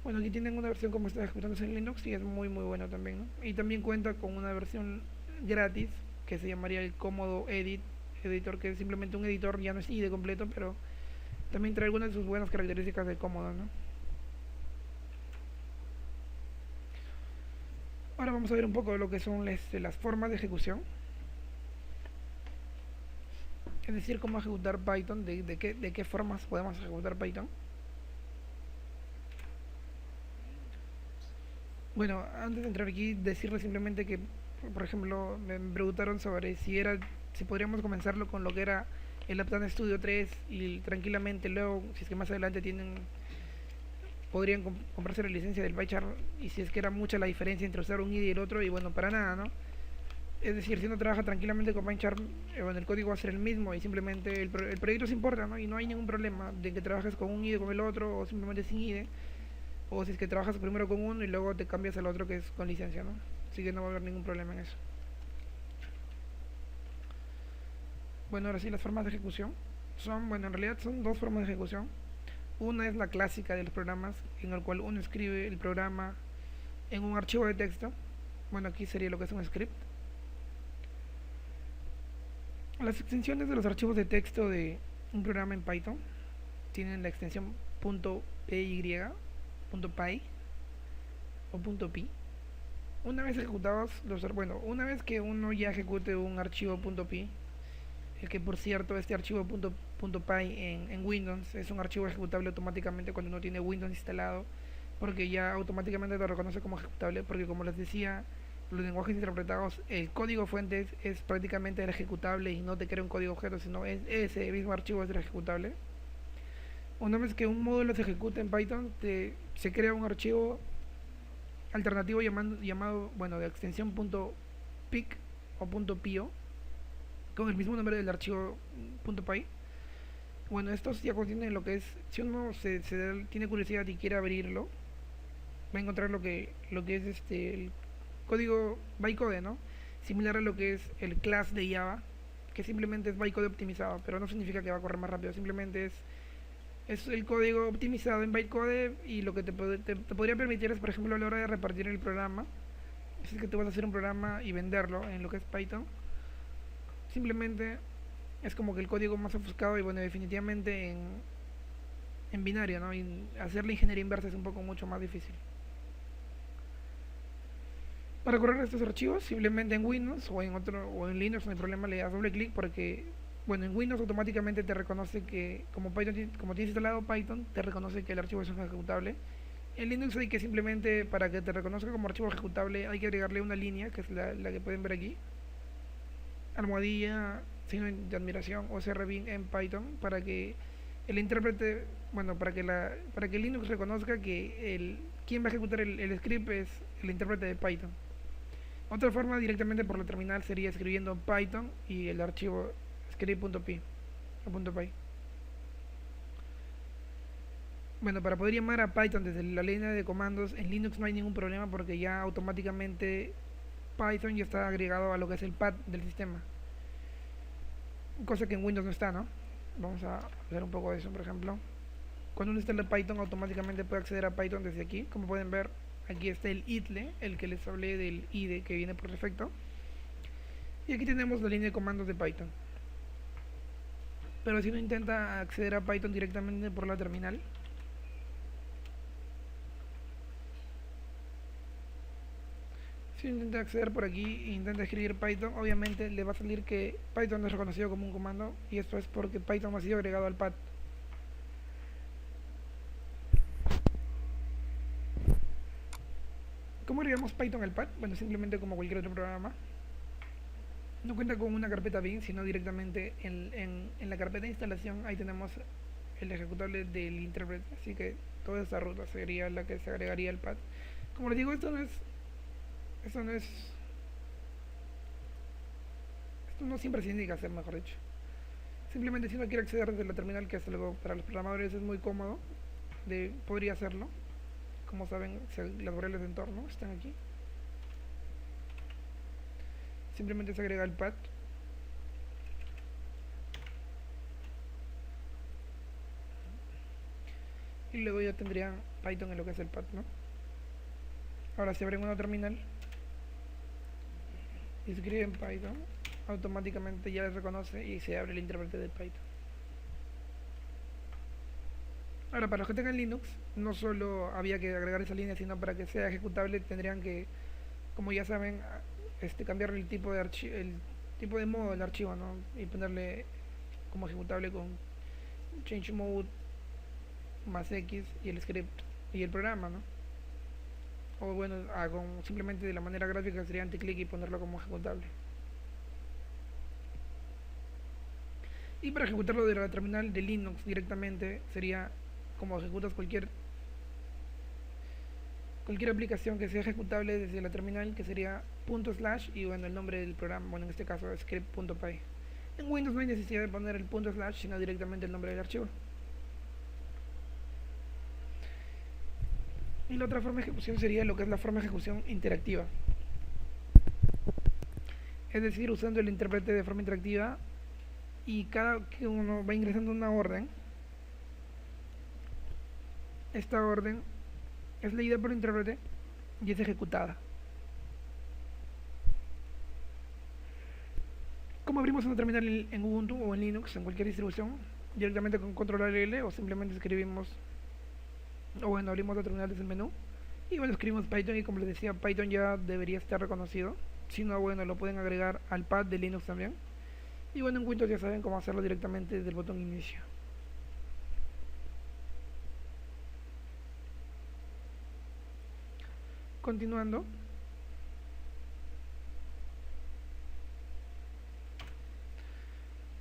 Bueno, aquí tienen una versión como está ejecutándose en Linux y es muy bueno también, ¿no? Y también cuenta con una versión gratis que se llamaría el cómodo editor, que es simplemente un editor, ya no es IDE completo, pero también trae algunas de sus buenas características de cómodo, ¿no? Ahora vamos a ver un poco de lo que son las formas de ejecución, es decir, cómo ejecutar Python, de qué formas podemos ejecutar Python. Bueno, antes de entrar aquí, decirles simplemente que, por ejemplo, me preguntaron sobre si podríamos comenzarlo con lo que era el Aptan Studio 3 y tranquilamente luego, si es que más adelante podrían comprarse la licencia del PyCharm, y si es que era mucha la diferencia entre usar un IDE y el otro, y bueno, para nada, ¿no? Es decir, si uno trabaja tranquilamente con PyCharm, bueno, el código va a ser el mismo y simplemente el proyecto se importa, ¿no? Y no hay ningún problema de que trabajes con un IDE con el otro o simplemente sin IDE, o si es que trabajas primero con uno y luego te cambias al otro que es con licencia, ¿no? Así que no va a haber ningún problema en eso. Bueno, ahora sí, las formas de ejecución bueno, en realidad son dos formas de ejecución. Una es la clásica de los programas, en el cual uno escribe el programa en un archivo de texto. Bueno, aquí sería lo que es un script. Las extensiones de los archivos de texto de un programa en Python tienen la extensión .py, .py o .py. Una vez ejecutados bueno, una vez que uno ya ejecute un archivo .py, el que por cierto este archivo .py en Windows es un archivo ejecutable automáticamente cuando uno tiene Windows instalado, porque ya automáticamente lo reconoce como ejecutable, porque como les decía, los lenguajes interpretados, el código fuente es prácticamente el ejecutable y no te crea un código objeto, sino ese mismo archivo es el ejecutable. Una vez que un módulo se ejecuta en Python, se crea un archivo alternativo llamado bueno, de extensión .pic o .pio, con el mismo nombre del archivo .py. Bueno, estos ya contienen lo que es, si uno tiene curiosidad y quiere abrirlo, va a encontrar lo que es el código bytecode, ¿no? Similar a lo que es el class de Java, que simplemente es bytecode optimizado, pero no significa que va a correr más rápido, simplemente es el código optimizado en bytecode, y lo que te podría permitir es, por ejemplo, a la hora de repartir el programa, si es que tú vas a hacer un programa y venderlo en lo que es Python, simplemente es como que el código más ofuscado y bueno, definitivamente en binario, ¿no? Y hacer la ingeniería inversa es un poco mucho más difícil. Para correr estos archivos, simplemente en Windows o en Linux no hay problema, le das doble clic porque, bueno, en Windows automáticamente te reconoce que, como tienes instalado Python, te reconoce que el archivo es un ejecutable. En Linux hay que simplemente, para que te reconozca como archivo ejecutable, hay que agregarle una línea, que es la que pueden ver aquí. almohadilla, signo de admiración o CRBin en Python para que el intérprete, bueno, para que Linux reconozca que quien va a ejecutar el script es el intérprete de Python. Otra forma directamente por la terminal sería escribiendo Python y el archivo script.py o .py. Bueno, para poder llamar a Python desde la línea de comandos en Linux no hay ningún problema porque ya automáticamente Python ya está agregado a lo que es el pad del sistema, cosa que en Windows no está, ¿no? Vamos a ver un poco de eso, por ejemplo. Cuando uno instala Python automáticamente puede acceder a Python desde aquí. Como pueden ver, aquí está el IDLE, el que les hablé del IDE que viene por defecto. Y aquí tenemos la línea de comandos de Python. Pero si uno intenta acceder a Python directamente por la terminal, si uno intenta acceder por aquí e intenta escribir Python, obviamente le va a salir que Python no es reconocido como un comando, y esto es porque Python no ha sido agregado al pad. ¿Cómo agregamos Python al pad? Bueno, simplemente como cualquier otro programa. No cuenta con una carpeta bin, sino directamente en la carpeta de instalación. Ahí tenemos el ejecutable del intérprete, así que toda esta ruta sería la que se agregaría al pad. Como les digo, esto no siempre se indica hacer, mejor dicho. Simplemente si uno quiere acceder desde la terminal, que es algo para los programadores es muy cómodo, podría hacerlo. Como saben, las variables de entorno están aquí. Simplemente se agrega el pad. Y luego ya tendrían Python en lo que es el pad, ¿no? Ahora si abren una terminal y escriben Python, automáticamente ya les reconoce y se abre el intérprete de Python. Ahora, para los que tengan Linux, no solo había que agregar esa línea, sino para que sea ejecutable tendrían que, como ya saben, cambiarle el tipo de modo del archivo, ¿no? Y ponerle como ejecutable con change mode más X y el script y el programa, ¿no? O bueno, simplemente de la manera gráfica sería anti-click y ponerlo como ejecutable. Y para ejecutarlo de la terminal de Linux directamente sería como ejecutas cualquier aplicación que sea ejecutable desde la terminal, que sería // y bueno, el nombre del programa, bueno, en este caso script.py. En Windows no hay necesidad de poner el // sino directamente el nombre del archivo. Y la otra forma de ejecución sería lo que es la forma de ejecución interactiva, es decir, usando el intérprete de forma interactiva, y cada que uno va ingresando una orden, esta orden es leída por el intérprete y es ejecutada. Como abrimos una terminal en Ubuntu o en Linux, en cualquier distribución, directamente con control L, o simplemente escribimos, o bueno, abrimos la terminal desde el menú y bueno, escribimos Python, y como les decía, Python ya debería estar reconocido. Si no, bueno, lo pueden agregar al pad de Linux también. Y bueno, en Windows ya saben cómo hacerlo directamente desde el botón inicio. Continuando,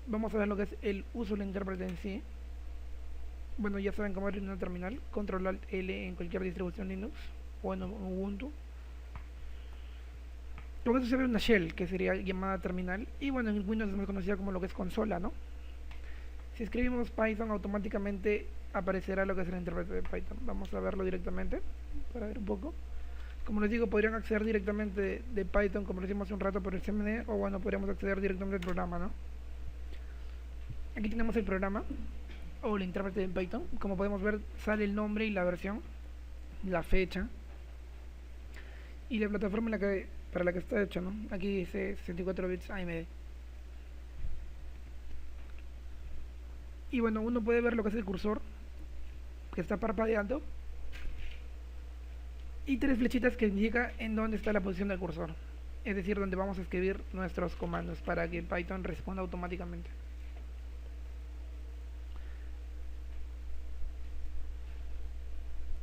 vamos a ver lo que es el uso del intérprete en sí. Bueno, ya saben cómo abrir una terminal, control alt L en cualquier distribución Linux o en Ubuntu. Luego eso se abre una shell, que sería llamada terminal, y bueno, en Windows es más conocida como lo que es consola, ¿no? Si escribimos Python, automáticamente aparecerá lo que es el intérprete de Python. Vamos a verlo directamente para ver un poco. Como les digo, podrían acceder directamente de Python, como lo hicimos hace un rato, por el CMD, o bueno, podríamos acceder directamente al programa, ¿no? Aquí tenemos el programa o el intérprete de Python. Como podemos ver, sale el nombre y la versión, la fecha y la plataforma para la que está hecho, ¿no? Aquí dice 64 bits AMD. Y bueno, uno puede ver lo que es el cursor, que está parpadeando, y 3 flechitas que indican en dónde está la posición del cursor, es decir, donde vamos a escribir nuestros comandos para que Python responda automáticamente.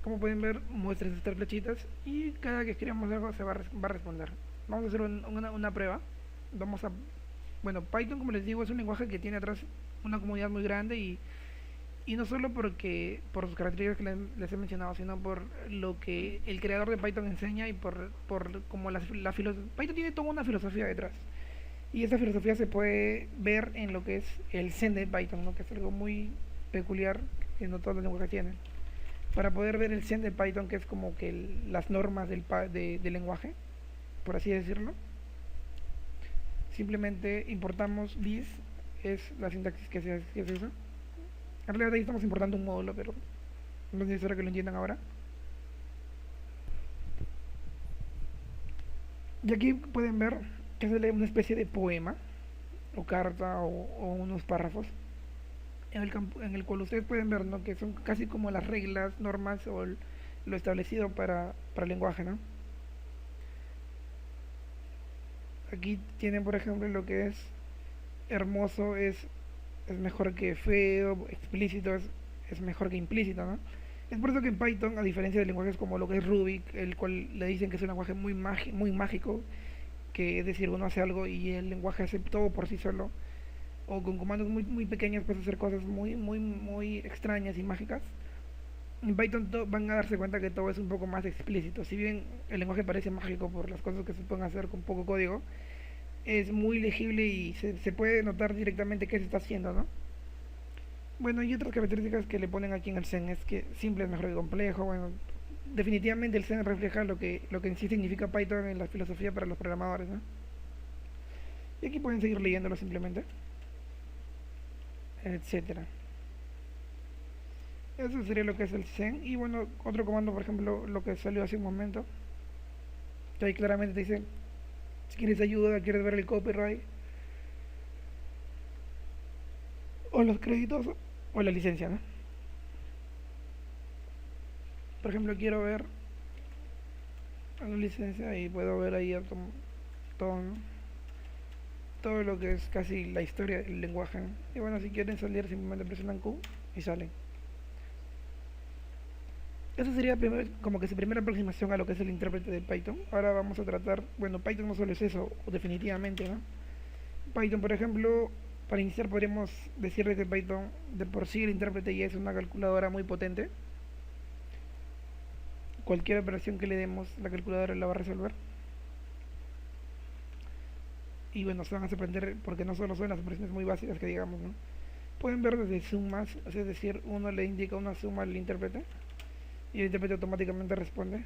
Como pueden ver, muestra esas 3 flechitas y cada que escribamos algo se va a responder. Vamos a hacer una prueba. Vamos a bueno, Python, como les digo, es un lenguaje que tiene atrás una comunidad muy grande y no solo porque por sus características que les he mencionado, sino por lo que el creador de Python enseña y por como la filosofía. Python tiene toda una filosofía detrás. Y esa filosofía se puede ver en lo que es el Zen de Python, ¿no? Que es algo muy peculiar que no todos los lenguajes tienen. Para poder ver el Zen de Python, que es como que las normas del lenguaje, por así decirlo, simplemente importamos this, es la sintaxis que se usa. En realidad ahí estamos importando un módulo, pero no es necesario que lo entiendan ahora. Y aquí pueden ver que es una especie de poema o carta o unos párrafos en el cual ustedes pueden ver, ¿no? Que son casi como las reglas, normas o lo establecido para el lenguaje, ¿no? Aquí tienen, por ejemplo, lo que es hermoso es mejor que feo, explícito es mejor que implícito, ¿no? Es por eso que en Python, a diferencia de lenguajes como lo que es Ruby, el cual le dicen que es un lenguaje muy mágico, que es decir, uno hace algo y el lenguaje hace todo por sí solo, o con comandos muy pequeños puedes hacer cosas muy extrañas y mágicas. En Python van a darse cuenta que todo es un poco más explícito. Si bien el lenguaje parece mágico por las cosas que se pueden hacer con poco código, es muy legible y se puede notar directamente qué se está haciendo, ¿no? Bueno, y otras características que le ponen aquí en el Zen es que simple es mejor que complejo. Bueno, definitivamente el Zen refleja lo que en sí significa Python en la filosofía para los programadores, ¿no? Y aquí pueden seguir leyéndolo simplemente, etcétera. Eso sería lo que es el Zen. Y bueno, otro comando, por ejemplo, lo que salió hace un momento, que ahí claramente te dice, si quieres ayuda, quieres ver el copyright, o los créditos, o la licencia, ¿no? Por ejemplo, quiero ver la licencia y puedo ver ahí todo, ¿no? Todo lo que es casi la historia del lenguaje, ¿no? Y bueno, si quieren salir simplemente presionan Q y salen. Esa sería como que su primera aproximación a lo que es el intérprete de Python. Ahora vamos a tratar, bueno, Python no solo es eso, definitivamente, ¿no? Python, por ejemplo, para iniciar podríamos decirles que Python de por sí el intérprete ya es una calculadora muy potente. Cualquier operación que le demos, la calculadora la va a resolver. Y bueno, se van a sorprender porque no solo son las operaciones muy básicas que digamos, ¿no? Pueden ver desde sumas, es decir, uno le indica una suma al intérprete y el intérprete automáticamente responde.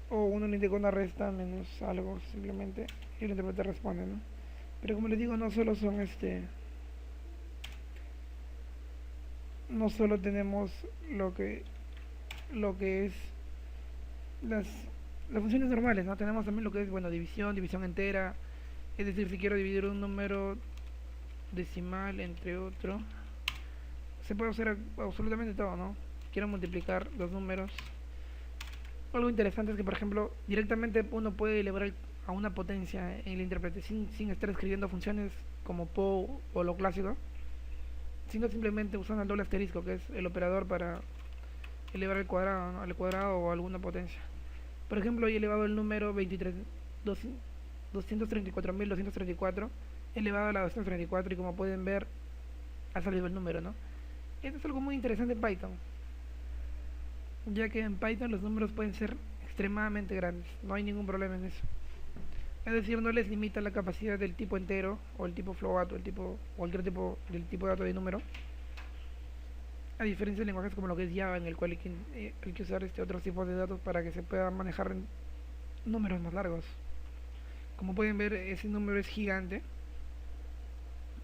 O uno le indica una resta menos algo simplemente y el intérprete responde, ¿no? Pero como les digo, no solo son no solo tenemos lo que es las, las funciones normales, ¿no? Tenemos también lo que es, bueno, división entera, es decir, si quiero dividir un número decimal entre otro, se puede hacer absolutamente todo, ¿no? Quiero multiplicar dos números. Algo interesante es que, por ejemplo, directamente uno puede elevar a una potencia en el intérprete sin estar escribiendo funciones como po o lo clásico, sino simplemente usando el doble asterisco, que es el operador para elevar el cuadrado, ¿no? Al cuadrado o alguna potencia. Por ejemplo, he elevado el número 234.234 elevado a la 234 y como pueden ver ha salido el número, ¿no? Esto es algo muy interesante en Python, ya que en Python los números pueden ser extremadamente grandes, no hay ningún problema en eso. Es decir, no les limita la capacidad del tipo entero o el tipo float o cualquier tipo del tipo de dato de número. A diferencia de lenguajes como lo que es Java, en el cual hay que usar otros tipos de datos para que se puedan manejar en números más largos. Como pueden ver, ese número es gigante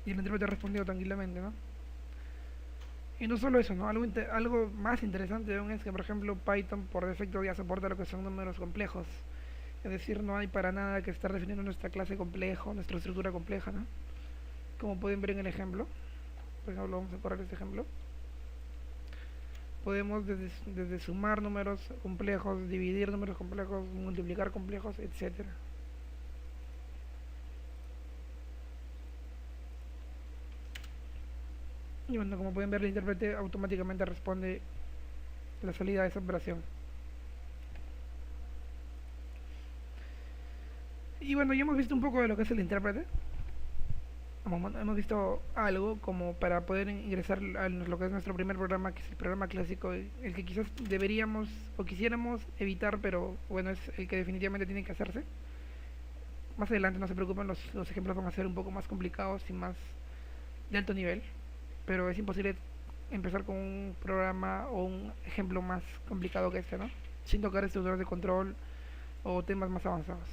y el intérprete ha respondido tranquilamente, ¿no? Y no solo eso, ¿no? Algo más interesante aún es que, por ejemplo, Python por defecto ya soporta lo que son números complejos. Es decir, no hay para nada que estar definiendo nuestra clase complejo, nuestra estructura compleja, ¿no? Como pueden ver en el ejemplo. Por ejemplo, vamos a correr este ejemplo. Podemos desde sumar números complejos, dividir números complejos, multiplicar complejos, etcétera. Y bueno, como pueden ver, el intérprete automáticamente responde la salida de esa operación. Y bueno, ya hemos visto un poco de lo que es el intérprete. Hemos visto algo como para poder ingresar a lo que es nuestro primer programa, que es el programa clásico, el que quizás deberíamos o quisiéramos evitar, pero bueno, es el que definitivamente tiene que hacerse. Más adelante, no se preocupen, los ejemplos van a ser un poco más complicados y más de alto nivel, pero es imposible empezar con un programa o un ejemplo más complicado que este, ¿no? Sin tocar estructuras de control o temas más avanzados.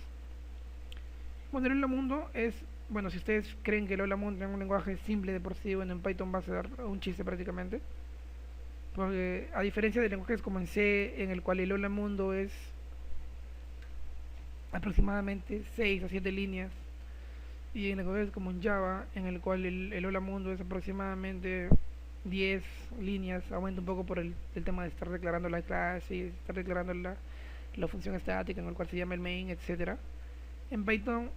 Bueno, el Hola Mundo es, bueno, si ustedes creen que el Hola Mundo es un lenguaje simple de por sí, bueno, en Python va a ser un chiste prácticamente. Porque a diferencia de lenguajes como en C, en el cual el Hola Mundo es aproximadamente 6 a 7 líneas, y en lenguajes como en Java, en el cual el Hola Mundo es aproximadamente 10 líneas, aumenta un poco por el tema de estar declarando la clase y estar declarando la función estática en el cual se llama el main, etcétera. En Python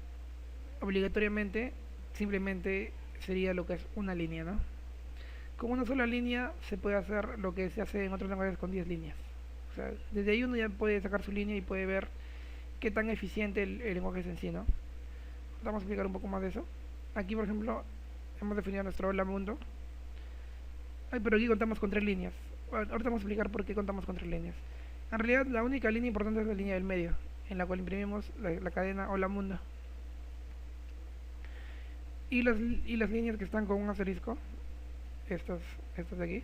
obligatoriamente simplemente sería lo que es una línea, ¿no? Con una sola línea se puede hacer lo que se hace en otros lenguajes con 10 líneas. O sea, desde ahí uno ya puede sacar su línea y puede ver qué tan eficiente el lenguaje es en sí, ¿no? Vamos a explicar un poco más de eso. Aquí, por ejemplo, hemos definido nuestro hola mundo. Ay, pero aquí contamos con 3 líneas. Bueno, ahorita vamos a explicar por qué contamos con 3 líneas. En realidad, la única línea importante es la línea del medio, en la cual imprimimos la cadena hola mundo. Y las líneas que están con un asterisco, estas de aquí,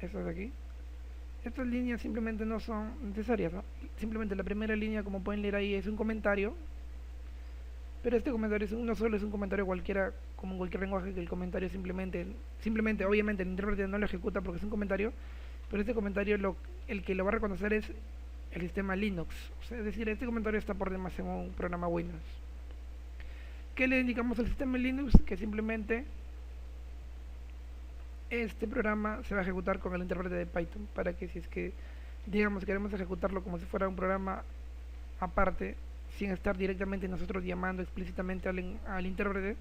estas de aquí, estas líneas simplemente no son necesarias, ¿no? Simplemente la primera línea, como pueden leer ahí, es un comentario, pero este comentario no solo es un comentario cualquiera, como en cualquier lenguaje, que el comentario simplemente, obviamente el intérprete no lo ejecuta porque es un comentario, pero este comentario el que lo va a reconocer es el sistema Linux. O sea, es decir, este comentario está por demás en un programa Windows. ¿Qué le indicamos al sistema Linux? Que simplemente este programa se va a ejecutar con el intérprete de Python, para que si es que, digamos, queremos ejecutarlo como si fuera un programa aparte, sin estar directamente nosotros llamando explícitamente al intérprete,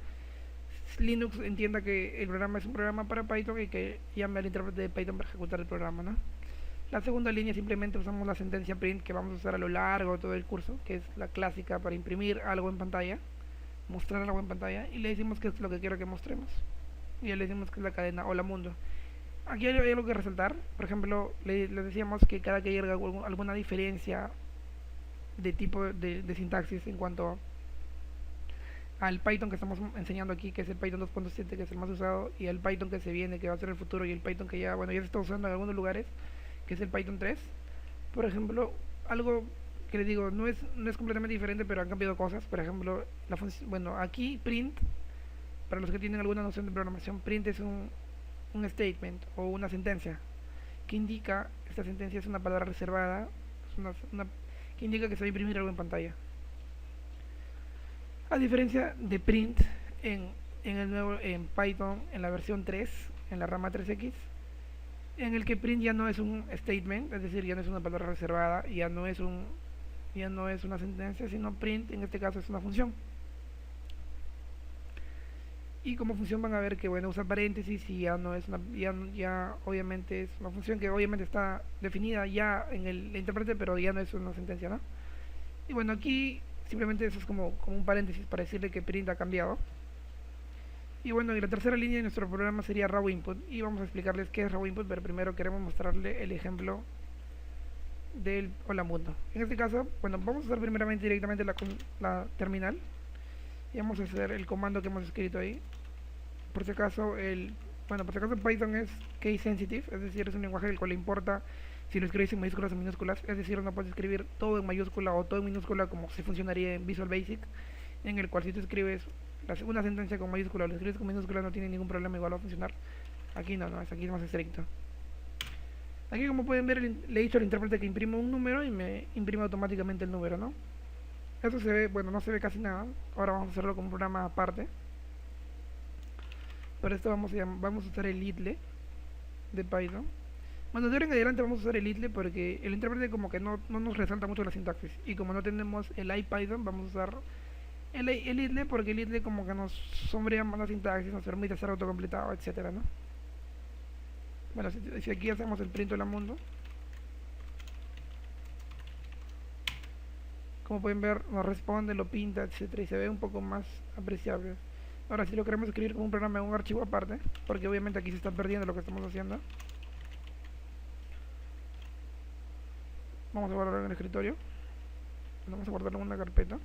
Linux entienda que el programa es un programa para Python y que llame al intérprete de Python para ejecutar el programa, ¿no? La segunda línea simplemente usamos la sentencia print que vamos a usar a lo largo de todo el curso, que es la clásica para imprimir algo en pantalla, mostrar algo en pantalla, y le decimos que es lo que quiero que mostremos. Y le decimos que es la cadena hola mundo. Aquí hay algo que resaltar. Por ejemplo, les decíamos que cada que haya alguna diferencia de tipo de sintaxis en cuanto al Python que estamos enseñando aquí, que es el Python 2.7, que es el más usado, y el Python que se viene, que va a ser el futuro, y el Python que ya, bueno, ya se está usando en algunos lugares, que es el Python 3. Por ejemplo, algo que les digo, no es completamente diferente, pero han cambiado cosas. Por ejemplo, bueno, aquí print, para los que tienen alguna noción de programación, print es un statement o una sentencia que indica, esta sentencia es una palabra reservada, es que indica que se va a imprimir algo en pantalla. A diferencia de print en Python, en la versión 3, en la rama 3x, en el que print ya no es un statement, es decir, ya no es una palabra reservada, ya no es una sentencia, sino print en este caso es una función. Y como función van a ver que, bueno, usa paréntesis y ya no es ya obviamente es una función que obviamente está definida ya en el intérprete, pero ya no es una sentencia, ¿no? Y bueno, aquí simplemente eso es como un paréntesis para decirle que print ha cambiado. Y bueno, y la tercera línea de nuestro programa sería raw input, y vamos a explicarles qué es raw input, pero primero queremos mostrarle el ejemplo del hola mundo. En este caso, bueno, vamos a usar primeramente directamente la terminal y vamos a hacer el comando que hemos escrito ahí. Por si acaso Python es case sensitive, es decir, es un lenguaje del cual le importa si lo escribes en mayúsculas o minúsculas, es decir, no puedes escribir todo en mayúscula o todo en minúscula como si funcionaría en Visual Basic, en el cual si tú escribes una sentencia con mayúscula o lo escribes con minúscula no tiene ningún problema, igual va a funcionar. Aquí aquí es más estricto. Aquí, como pueden ver, le he dicho al intérprete que imprima un número y me imprime automáticamente el número, ¿no? Eso se ve, bueno, no se ve casi nada. Ahora vamos a hacerlo con un programa aparte. Para esto vamos a usar el idle de Python. Bueno, de ahora en adelante vamos a usar el idle porque el intérprete como que no nos resalta mucho la sintaxis. Y como no tenemos el IPython, vamos a usar el idle, porque el idle como que nos sombrea más la sintaxis, nos permite hacer autocompletado, etcétera, ¿no? Bueno, si aquí hacemos el print hola mundo, Como pueden ver, nos responde, lo pinta, etcétera, y se ve un poco más apreciable. Ahora, si lo queremos escribir como un programa en un archivo aparte, porque obviamente aquí se está perdiendo lo que estamos haciendo, vamos a guardarlo en el escritorio. Vamos a guardarlo en una carpeta.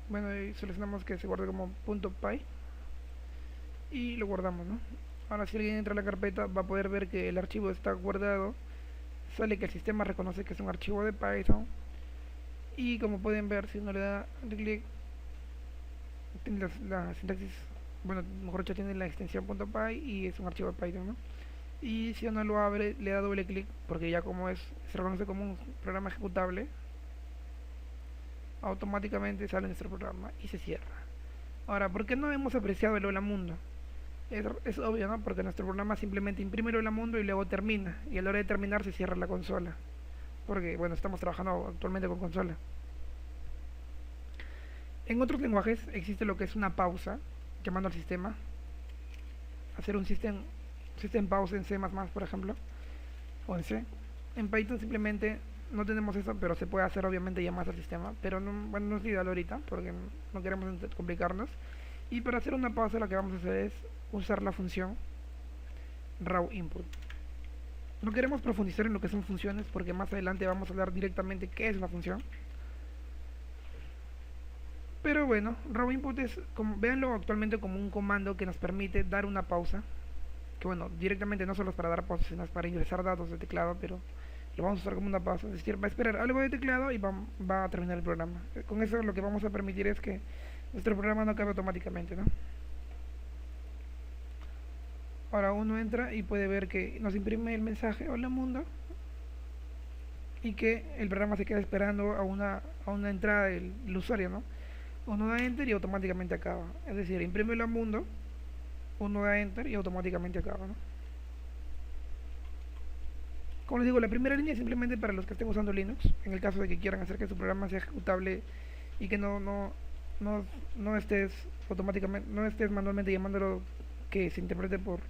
Bueno, y seleccionamos que se guarde como .py y lo guardamos, ¿no? Ahora, si alguien entra a la carpeta, va a poder ver que el archivo está guardado. Sale que el sistema reconoce que es un archivo de Python. Y como pueden ver, si uno le da clic, tiene la sintaxis, bueno, mejor dicho, tiene la extensión .py y es un archivo de Python, ¿no? Y si uno lo abre, le da doble clic, porque ya como se reconoce como un programa ejecutable, automáticamente sale nuestro programa y se cierra. Ahora, ¿por qué no hemos apreciado el hola mundo? Es obvio, ¿no? Porque nuestro programa simplemente imprime el hola mundo y luego termina. Y a la hora de terminar se cierra la consola. Porque, bueno, estamos trabajando actualmente con consola. En otros lenguajes existe lo que es una pausa, llamando al sistema. Hacer un system pause en C++, por ejemplo, o en C. En Python simplemente no tenemos eso, pero se puede hacer obviamente llamadas al sistema. Pero no, bueno, no es ideal ahorita, porque no queremos complicarnos. Y para hacer una pausa lo que vamos a hacer es usar la función raw input. No queremos profundizar en lo que son funciones, porque más adelante vamos a hablar directamente qué es una función. Pero bueno, raw input es, como, véanlo actualmente como un comando que nos permite dar una pausa. Que bueno, directamente no solo es para dar pausas, sino es para ingresar datos de teclado, pero lo vamos a usar como una pausa. Es decir, va a esperar algo de teclado y va a terminar el programa. Con eso lo que vamos a permitir es que nuestro programa no acabe automáticamente, ¿no? Ahora uno entra y puede ver que nos imprime el mensaje hola mundo y que el programa se queda esperando a una entrada del usuario, ¿no? Uno da enter y automáticamente acaba. Es decir, imprime hola mundo, uno da enter y automáticamente acaba, ¿no? Como les digo, la primera línea es simplemente para los que estén usando Linux, en el caso de que quieran hacer que su programa sea ejecutable y que no estés automáticamente, no estés manualmente llamándolo que se interprete por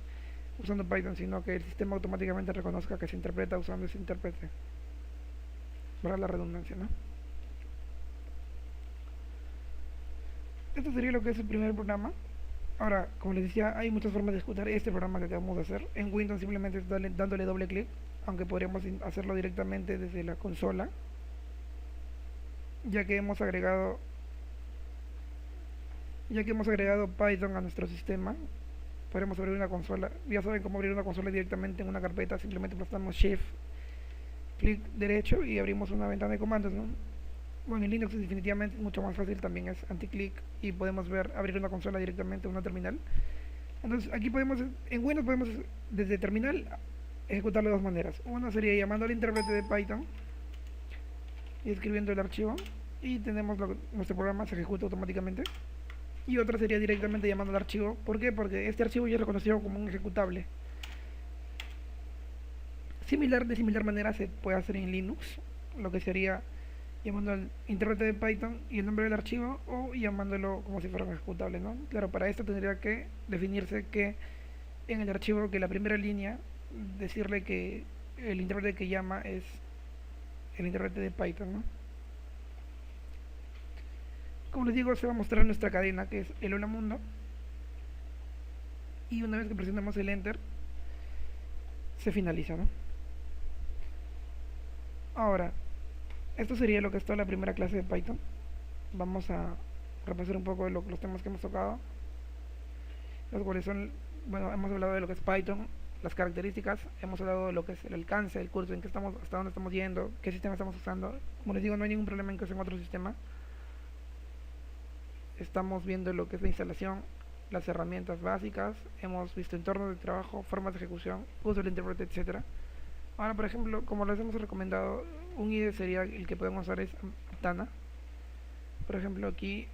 usando Python, sino que el sistema automáticamente reconozca que se interpreta usando ese intérprete. Para la redundancia, ¿no? Esto sería lo que es el primer programa. Ahora, como les decía, hay muchas formas de ejecutar este programa que acabamos de hacer. En Windows simplemente es dándole doble clic, aunque podríamos hacerlo directamente desde la consola, ya que hemos agregado Python a nuestro sistema. Podemos abrir una consola. Ya saben cómo abrir una consola directamente en una carpeta. Simplemente apretamos Shift, clic derecho y abrimos una ventana de comandos, ¿no? Bueno, en Linux es definitivamente mucho más fácil, también es anti-click y podemos abrir una consola directamente en una terminal. Entonces aquí en Windows podemos desde terminal ejecutarlo de dos maneras. Una sería llamando al intérprete de Python y escribiendo el archivo y tenemos nuestro programa se ejecuta automáticamente. Y otra sería directamente llamando al archivo. ¿Por qué? Porque este archivo ya es reconocido como un ejecutable. De similar manera se puede hacer en Linux, lo que sería llamando al intérprete de Python y el nombre del archivo o llamándolo como si fuera un ejecutable, ¿no? Claro, para esto tendría que definirse que en el archivo, que la primera línea, decirle que el intérprete que llama es el intérprete de Python, ¿no? Como les digo, se va a mostrar nuestra cadena, que es el hola mundo, y una vez que presionamos el enter se finaliza, ¿no? Ahora, esto sería lo que es toda la primera clase de Python. Vamos a repasar un poco de los temas que hemos tocado, los cuales son, bueno, hemos hablado de lo que es Python, las características, hemos hablado de lo que es el alcance, el curso, en qué estamos, hasta dónde estamos yendo, qué sistema estamos usando. Como les digo, no hay ningún problema en que usen otro sistema. Estamos viendo lo que es la instalación, las herramientas básicas, hemos visto entornos de trabajo, formas de ejecución, uso del intérprete, etcétera. Ahora, por ejemplo, como les hemos recomendado, un IDE sería el que podemos usar es Aptana. Por ejemplo, aquí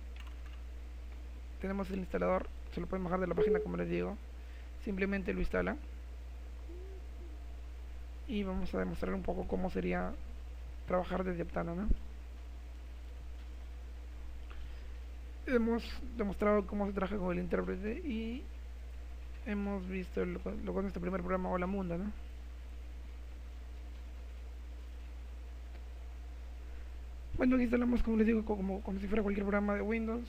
tenemos el instalador, se lo pueden bajar de la página, como les digo. Simplemente lo instala. Y vamos a demostrar un poco cómo sería trabajar desde Aptana, ¿no? hemos demostrado cómo se trabaja con el intérprete y hemos visto lo que es nuestro primer programa Hola Mundo, ¿no? Bueno, aquí instalamos, como les digo, como si fuera cualquier programa de Windows.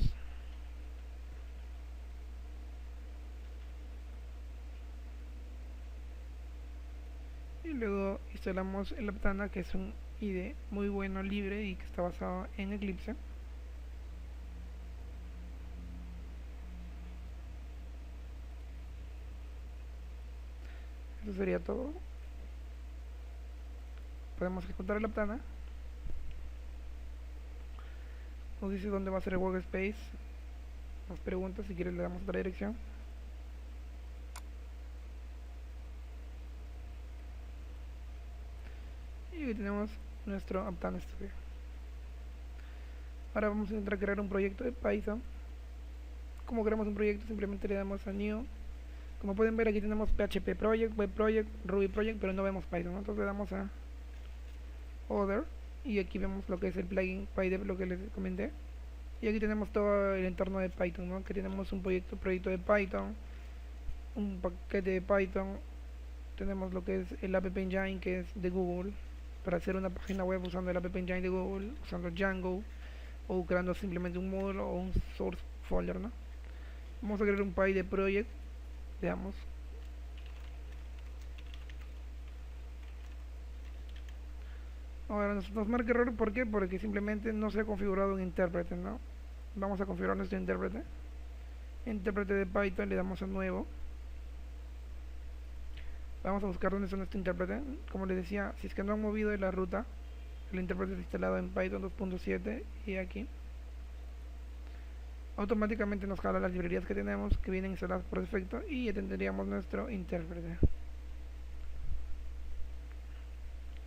Y luego instalamos el Aptana, que es un IDE muy bueno, libre y que está basado en Eclipse. Eso sería todo. Podemos ejecutar el Aptana. Nos dice dónde va a ser el workspace. Nos pregunta, si quieres le damos otra dirección. Y aquí tenemos nuestro Aptana Studio. Ahora vamos a intentar crear un proyecto de Python. Como creamos un proyecto, simplemente le damos a New. Como pueden ver, aquí tenemos PHP Project, Web Project, Ruby Project, pero no vemos Python, ¿no? Entonces le damos a Other y aquí vemos lo que es el plugin PyDev, lo que les comenté. Y aquí tenemos todo el entorno de Python, ¿no? Que tenemos un proyecto de Python, un paquete de Python, tenemos lo que es el App Engine, que es de Google, para hacer una página web usando el App Engine de Google, usando Django, o creando simplemente un módulo o un source folder, ¿no? Vamos a crear un PyDev project, veamos. Ahora nos marca error, ¿por qué? Porque simplemente no se ha configurado un intérprete, ¿no? Vamos a configurar nuestro intérprete. Intérprete de Python, le damos a nuevo. Vamos a buscar dónde está nuestro intérprete. Como les decía, si es que no han movido de la ruta, el intérprete está instalado en Python 2.7 y aquí. Automáticamente nos jala las librerías que tenemos, que vienen instaladas por defecto, y ya tendríamos nuestro intérprete.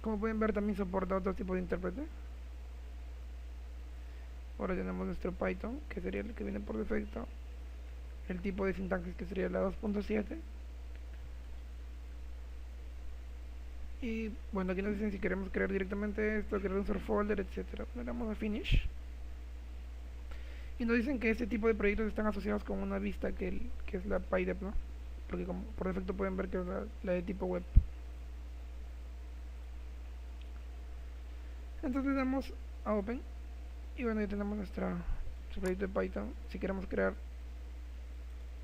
Como pueden ver, también soporta otro tipo de intérprete. Ahora tenemos nuestro Python, que sería el que viene por defecto. El tipo de sintaxis, que sería la 2.7. Y bueno, aquí nos dicen si queremos crear directamente esto, crear un source folder, etcétera. Le damos a Finish. Y nos dicen que este tipo de proyectos están asociados con una vista que es la PyDev, ¿no? Porque como por defecto pueden ver que es la de tipo web. Entonces le damos a Open. Y bueno, ya tenemos nuestro proyecto de Python. Si queremos crear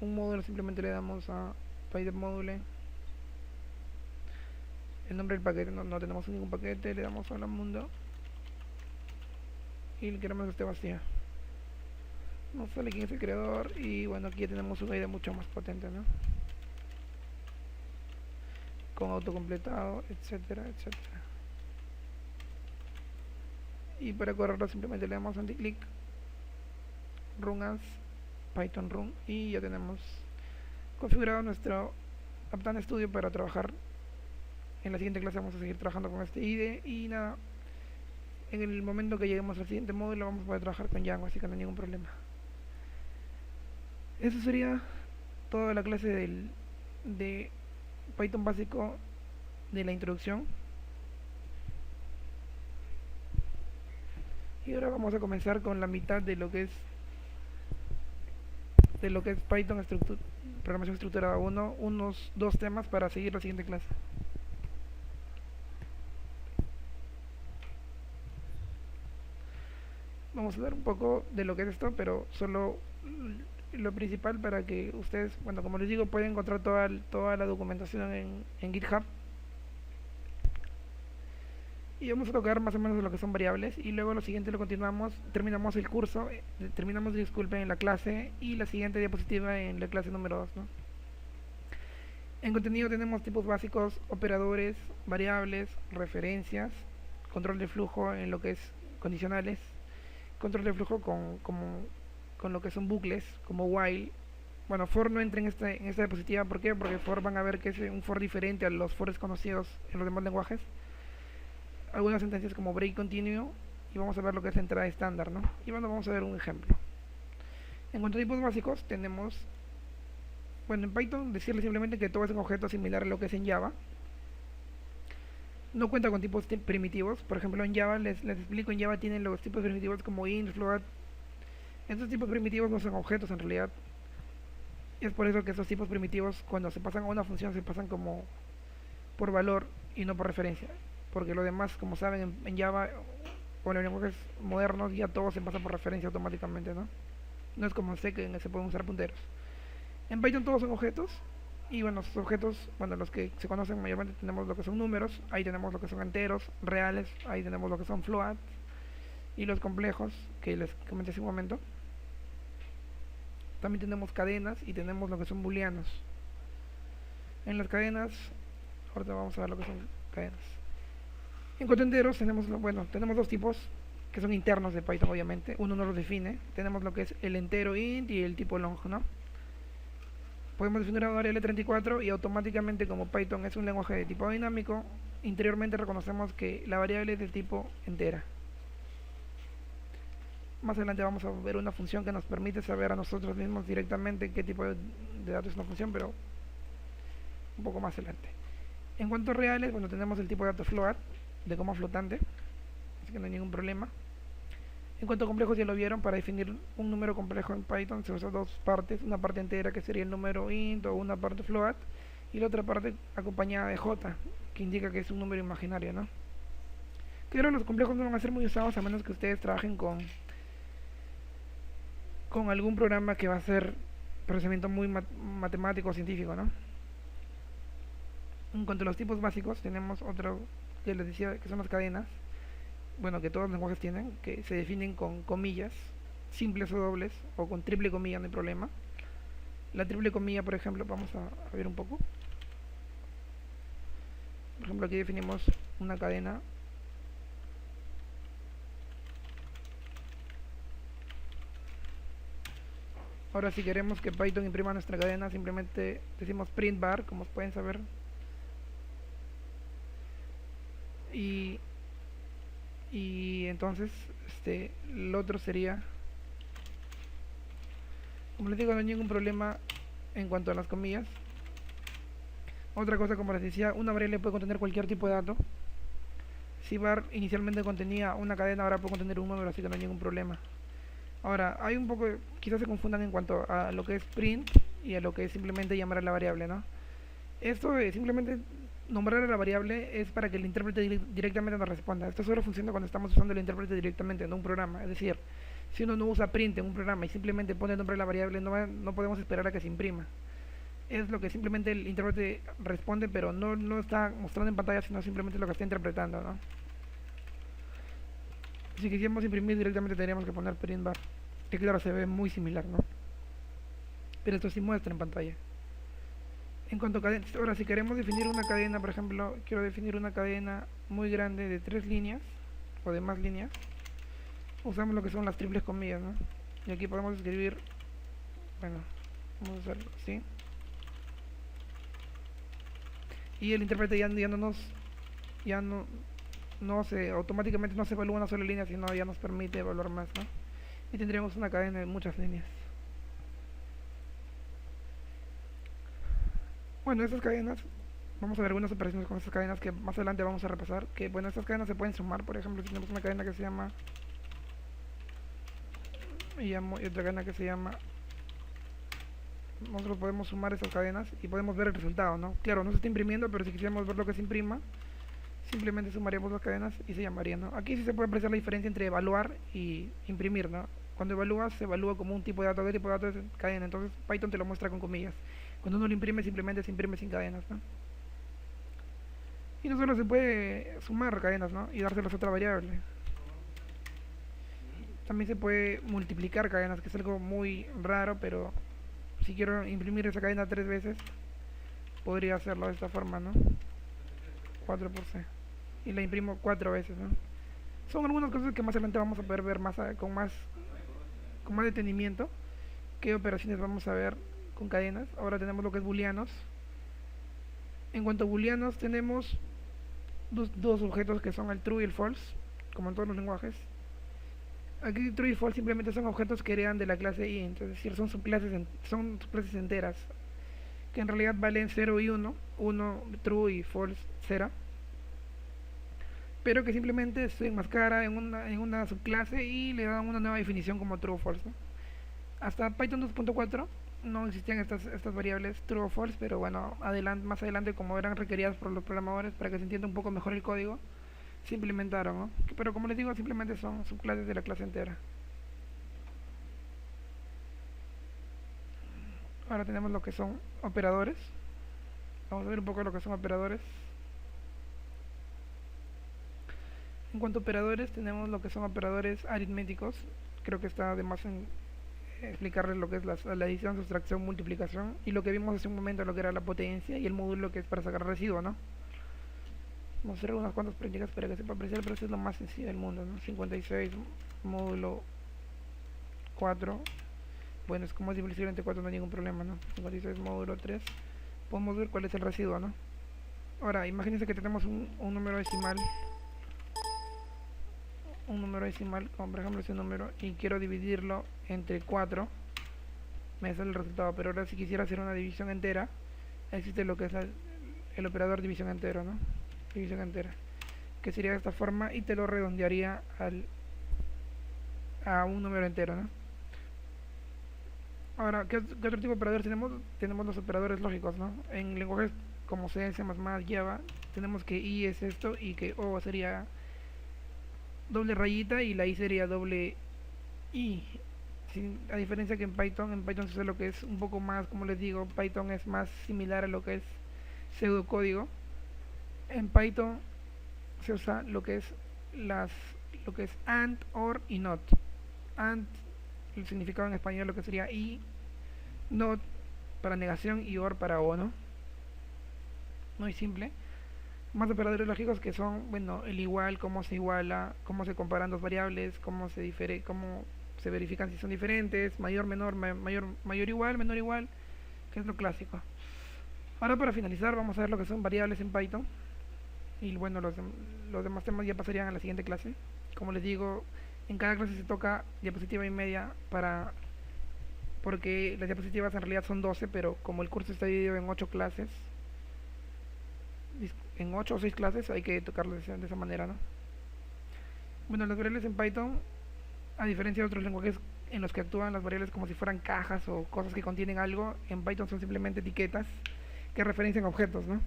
un módulo, simplemente le damos a PyDev Module. El nombre del paquete, no tenemos ningún paquete, le damos a Hola Mundo. Y queremos que esté vacía. Nos sale quién es el creador. Y bueno, aquí ya tenemos una idea mucho más potente, ¿no? Con autocompletado, etcétera, etcétera. Y para correrlo simplemente le damos anti-click, run as, Python run, y ya tenemos configurado nuestro Aptana Studio para trabajar. En la siguiente clase vamos a seguir trabajando con este IDE y nada, en el momento que lleguemos al siguiente módulo vamos a poder trabajar con Django, así que no hay ningún problema. Eso sería toda la clase de Python básico, de la introducción. Y ahora vamos a comenzar con la mitad de lo que es Python programación estructurada 1, unos 2 temas para seguir la siguiente clase. Vamos a ver un poco de lo que es esto, pero solo lo principal para que ustedes, bueno, como les digo, pueden encontrar toda la documentación en GitHub. Y vamos a tocar más o menos de lo que son variables y luego lo siguiente lo continuamos, terminamos el curso, disculpen, en la clase y la siguiente diapositiva en la clase número 2, ¿no? En contenido tenemos tipos básicos, operadores, variables, referencias, control de flujo en lo que es condicionales, control de flujo con lo que son bucles, como while. Bueno, for no entra en esta diapositiva, ¿por qué? Porque for van a ver que es un for diferente a los fores conocidos en los demás lenguajes. Algunas sentencias como break continuo y vamos a ver lo que es entrada estándar, ¿no? Y bueno, vamos a ver un ejemplo. En cuanto a tipos básicos tenemos, bueno, en Python decirle simplemente que todo es un objeto similar a lo que es en Java. No cuenta con tipos primitivos. Por ejemplo, en Java les explico, en Java tienen los tipos primitivos como int, float, Estos tipos primitivos no son objetos en realidad. Y es por eso que estos tipos primitivos, cuando se pasan a una función, se pasan como por valor y no por referencia. Porque lo demás, como saben, en Java o en los lenguajes modernos ya todo se pasa por referencia automáticamente, ¿no? No es como en C que se pueden usar punteros. En Python todos son objetos. Y bueno, los objetos, bueno, los que se conocen mayormente tenemos lo que son números, ahí tenemos lo que son enteros, reales, ahí tenemos lo que son floats, y los complejos, que les comenté hace un momento. También tenemos cadenas y tenemos lo que son booleanos. En las cadenas, ahorita vamos a ver lo que son cadenas. En cuanto a enteros, tenemos dos tipos que son internos de Python, obviamente. Uno no los define. Tenemos lo que es el entero int y el tipo long, ¿no? Podemos definir una variable 34 y automáticamente, como Python es un lenguaje de tipo dinámico, interiormente reconocemos que la variable es de tipo entera. Más adelante vamos a ver una función que nos permite saber a nosotros mismos directamente qué tipo de datos es una función, pero un poco más adelante. En cuanto a reales, bueno, tenemos el tipo de dato float, de coma flotante, así que no hay ningún problema. En cuanto a complejos, ya lo vieron, para definir un número complejo en Python se usan dos partes, una parte entera que sería el número int o una parte float, y la otra parte acompañada de j, que indica que es un número imaginario, ¿no? Claro, los complejos no van a ser muy usados a menos que ustedes trabajen con algún programa que va a hacer procesamiento muy matemático o científico, ¿no? En cuanto a los tipos básicos, tenemos otro que les decía que son las cadenas, bueno, que todos los lenguajes tienen, que se definen con comillas, simples o dobles, o con triple comilla, no hay problema. La triple comilla, por ejemplo, vamos a ver un poco. Por ejemplo, aquí definimos una cadena. Ahora, si queremos que Python imprima nuestra cadena, simplemente decimos print bar, como pueden saber. Y entonces, el otro sería, como les digo, no hay ningún problema en cuanto a las comillas. Otra cosa, como les decía, una variable puede contener cualquier tipo de dato. Si var inicialmente contenía una cadena, ahora puede contener un número, así que no hay ningún problema. Ahora, hay un poco, quizás se confundan en cuanto a lo que es print y a lo que es simplemente llamar a la variable, ¿no? Esto es simplemente nombrar a la variable es para que el intérprete directamente nos responda. Esto solo funciona cuando estamos usando el intérprete directamente en un programa. Es decir, si uno no usa print en un programa y simplemente pone el nombre de la variable, no podemos esperar a que se imprima. Es lo que simplemente el intérprete responde, pero no está mostrando en pantalla, sino simplemente lo que está interpretando, ¿no? Si quisiéramos imprimir directamente tendríamos que poner print bar, que claro, se ve muy similar, ¿no? Pero esto sí muestra en pantalla. En cuanto a cadenas, ahora si queremos definir una cadena, por ejemplo, quiero definir una cadena muy grande de 3 líneas o de más líneas, usamos lo que son las triples comillas, ¿no? Y aquí podemos escribir, bueno, vamos a hacerlo así. Y el intérprete ya no se, automáticamente no se evalúa una sola línea, sino ya nos permite evaluar más, ¿no? Y tendríamos una cadena de muchas líneas. Bueno, estas cadenas, vamos a ver algunas operaciones con estas cadenas que más adelante vamos a repasar. Que bueno, estas cadenas se pueden sumar. Por ejemplo, si tenemos una cadena que se llama y otra cadena que se llama, nosotros podemos sumar estas cadenas y podemos ver el resultado, ¿no? Claro, no se está imprimiendo, pero si quisiéramos ver lo que se imprima, simplemente sumaríamos las cadenas y se llamaría, ¿no? Aquí sí se puede apreciar la diferencia entre evaluar y imprimir, ¿no? Cuando evalúas, se evalúa como un tipo de dato. ¿Qué tipo de dato es cadena? Entonces Python te lo muestra con comillas. Cuando uno lo imprime, simplemente se imprime sin cadenas, ¿no? Y no solo se puede sumar cadenas, ¿no? Y dárselas a otra variable. También se puede multiplicar cadenas, que es algo muy raro, pero si quiero imprimir esa cadena 3 veces, podría hacerlo de esta forma, ¿no? 4 por C. Y la imprimo 4 veces, ¿no? Son algunas cosas que más adelante vamos a poder ver con más detenimiento. ¿Qué operaciones vamos a ver con cadenas? Ahora tenemos lo que es booleanos. En cuanto a booleanos, tenemos dos objetos que son el true y el false, como en todos los lenguajes. Aquí true y false simplemente son objetos que heredan de la clase int, es decir, son subclases enteras, que en realidad valen 0 y 1, true y false 0, pero que simplemente se enmascara en una subclase y le dan una nueva definición como true o false, ¿no? Hasta Python 2.4 no existían estas variables true o false, pero bueno, más adelante, como eran requeridas por los programadores para que se entienda un poco mejor el código, se implementaron, ¿no? Pero como les digo, simplemente son subclases de la clase entera. Ahora tenemos lo que son operadores. Vamos a ver un poco lo que son operadores. En cuanto a operadores, tenemos lo que son operadores aritméticos. Creo que está de más en explicarles lo que es la adición, sustracción, multiplicación y lo que vimos hace un momento, lo que era la potencia y el módulo, que es para sacar residuo, ¿no? Vamos a hacer unas cuantas prácticas para que sepa apreciar, pero eso es lo más sencillo del mundo, ¿no? 56 módulo 4. Bueno, es como es divisible entre 4, no hay ningún problema, ¿no? 56 módulo 3. Podemos ver cuál es el residuo, ¿no? Ahora, imagínense que tenemos un número decimal. Un número decimal, como por ejemplo ese número, y quiero dividirlo entre 4. Me sale el resultado, pero ahora si quisiera hacer una división entera, existe lo que es el operador división entero, ¿no? División entera, que sería de esta forma y te lo redondearía a un número entero, ¿no? Ahora, ¿qué otro tipo de operadores tenemos? Tenemos los operadores lógicos, ¿no? En lenguajes como C, C++, Java, tenemos que I es esto y que O sería doble rayita y la I sería doble I. A diferencia que en Python se usa lo que es un poco más, como les digo, Python es más similar a lo que es pseudocódigo. En Python se usa lo que es AND, OR y NOT. AND, el significado en español lo que sería I, NOT para negación y OR para O, ¿no? Muy simple. Más operadores lógicos que son, bueno, el igual, cómo se iguala, cómo se comparan dos variables, cómo se verifican si son diferentes, mayor, menor, mayor igual, menor igual, que es lo clásico. Ahora, para finalizar, vamos a ver lo que son variables en Python. Y bueno, los demás temas ya pasarían a la siguiente clase. Como les digo, en cada clase se toca diapositiva y media porque las diapositivas en realidad son 12, pero como el curso está dividido en 8 clases, en 8 o 6 clases hay que tocarlo de esa manera, ¿no? Bueno, las variables en Python, a diferencia de otros lenguajes en los que actúan las variables como si fueran cajas o cosas que contienen algo, en Python son simplemente etiquetas que referencian objetos, ¿no?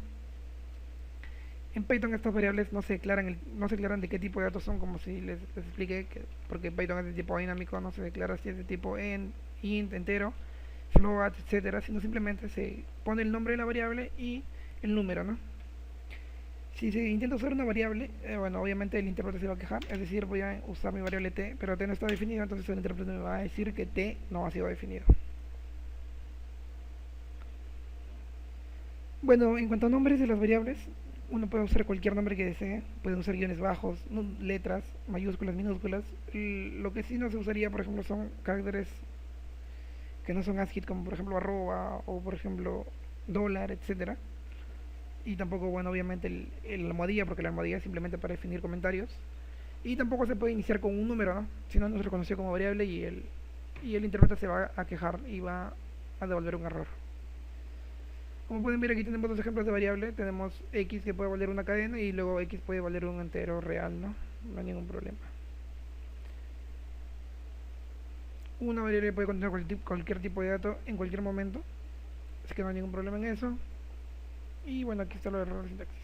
En Python estas variables no se declaran de qué tipo de datos son, como si les expliqué, porque Python es de tipo dinámico, no se declara si es de tipo int, entero, float, etcétera, sino simplemente se pone el nombre de la variable y el número, ¿no? Si se intenta usar una variable, bueno, obviamente el intérprete se va a quejar, es decir, voy a usar mi variable t, pero t no está definido, entonces el intérprete me va a decir que t no ha sido definido. Bueno, en cuanto a nombres de las variables, uno puede usar cualquier nombre que desee, puede usar guiones bajos, letras, mayúsculas, minúsculas. Lo que sí no se usaría, por ejemplo, son caracteres que no son ASCII, como por ejemplo arroba o por ejemplo dólar, etcétera. Y tampoco, bueno, obviamente el almohadilla, porque la almohadilla es simplemente para definir comentarios. Y tampoco se puede iniciar con un número, ¿no? Si no, no se reconoció como variable y el intérprete se va a quejar y va a devolver un error. Como pueden ver, aquí tenemos dos ejemplos de variable. Tenemos x que puede valer una cadena y luego x puede valer un entero real, ¿no? No hay ningún problema. Una variable puede contener cualquier tipo de dato en cualquier momento, así que no hay ningún problema en eso. Y bueno, aquí está lo de error de sintaxis.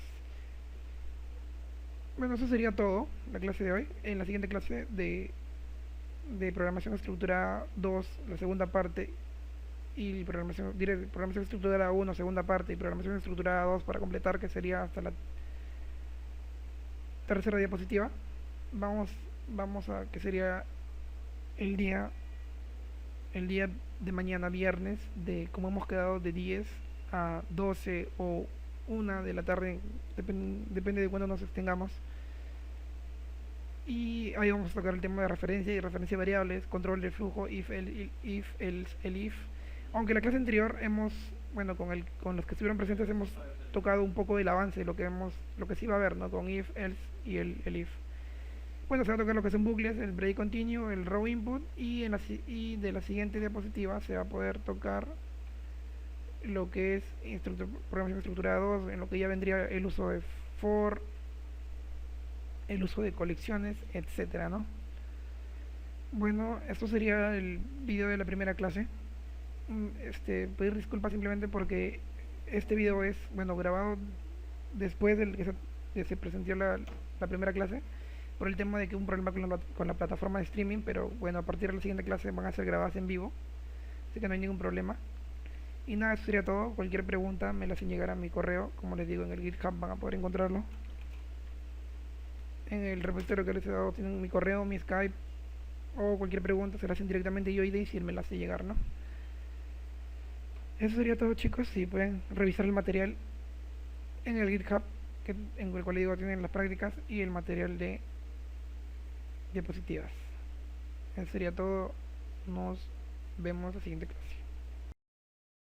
Bueno, eso sería todo, la clase de hoy. En la siguiente clase de programación estructurada 2, la segunda parte, y programación estructurada 1, segunda parte, y programación estructurada 2 para completar, que sería hasta la tercera diapositiva. Vamos a que sería el día de mañana, viernes, de como hemos quedado, de 10 a 12 o 1 de la tarde, depende de cuándo nos extengamos. Y ahí vamos a tocar el tema de referencia y referencia de variables, control de flujo, if, el if. Aunque la clase anterior con los que estuvieron presentes hemos tocado un poco del avance, lo que sí va a haber, ¿no? Con if, else y el if. Bueno, se va a tocar lo que son bucles, el break continuo, el row input, y de la siguiente diapositiva se va a poder tocar lo que es programación estructurada 2, en lo que ya vendría el uso de for, el uso de colecciones, etcétera, ¿no? Bueno, esto sería el video de la primera clase. Pedir disculpas simplemente porque este video es, bueno, grabado después del que se presentó la primera clase, por el tema de que hubo un problema con la plataforma de streaming, pero bueno, a partir de la siguiente clase van a ser grabadas en vivo, así que no hay ningún problema. Y nada, eso sería todo. Cualquier pregunta me la hacen llegar a mi correo, como les digo, en el GitHub van a poder encontrarlo. En el repositorio que les he dado tienen mi correo, mi Skype, o cualquier pregunta se la hacen directamente yo y Daisy y él me la hace llegar, ¿no? Eso sería todo, chicos. Si pueden revisar el material en el GitHub, en el cual digo tienen las prácticas y el material de diapositivas. Eso sería todo. Nos vemos la siguiente clase.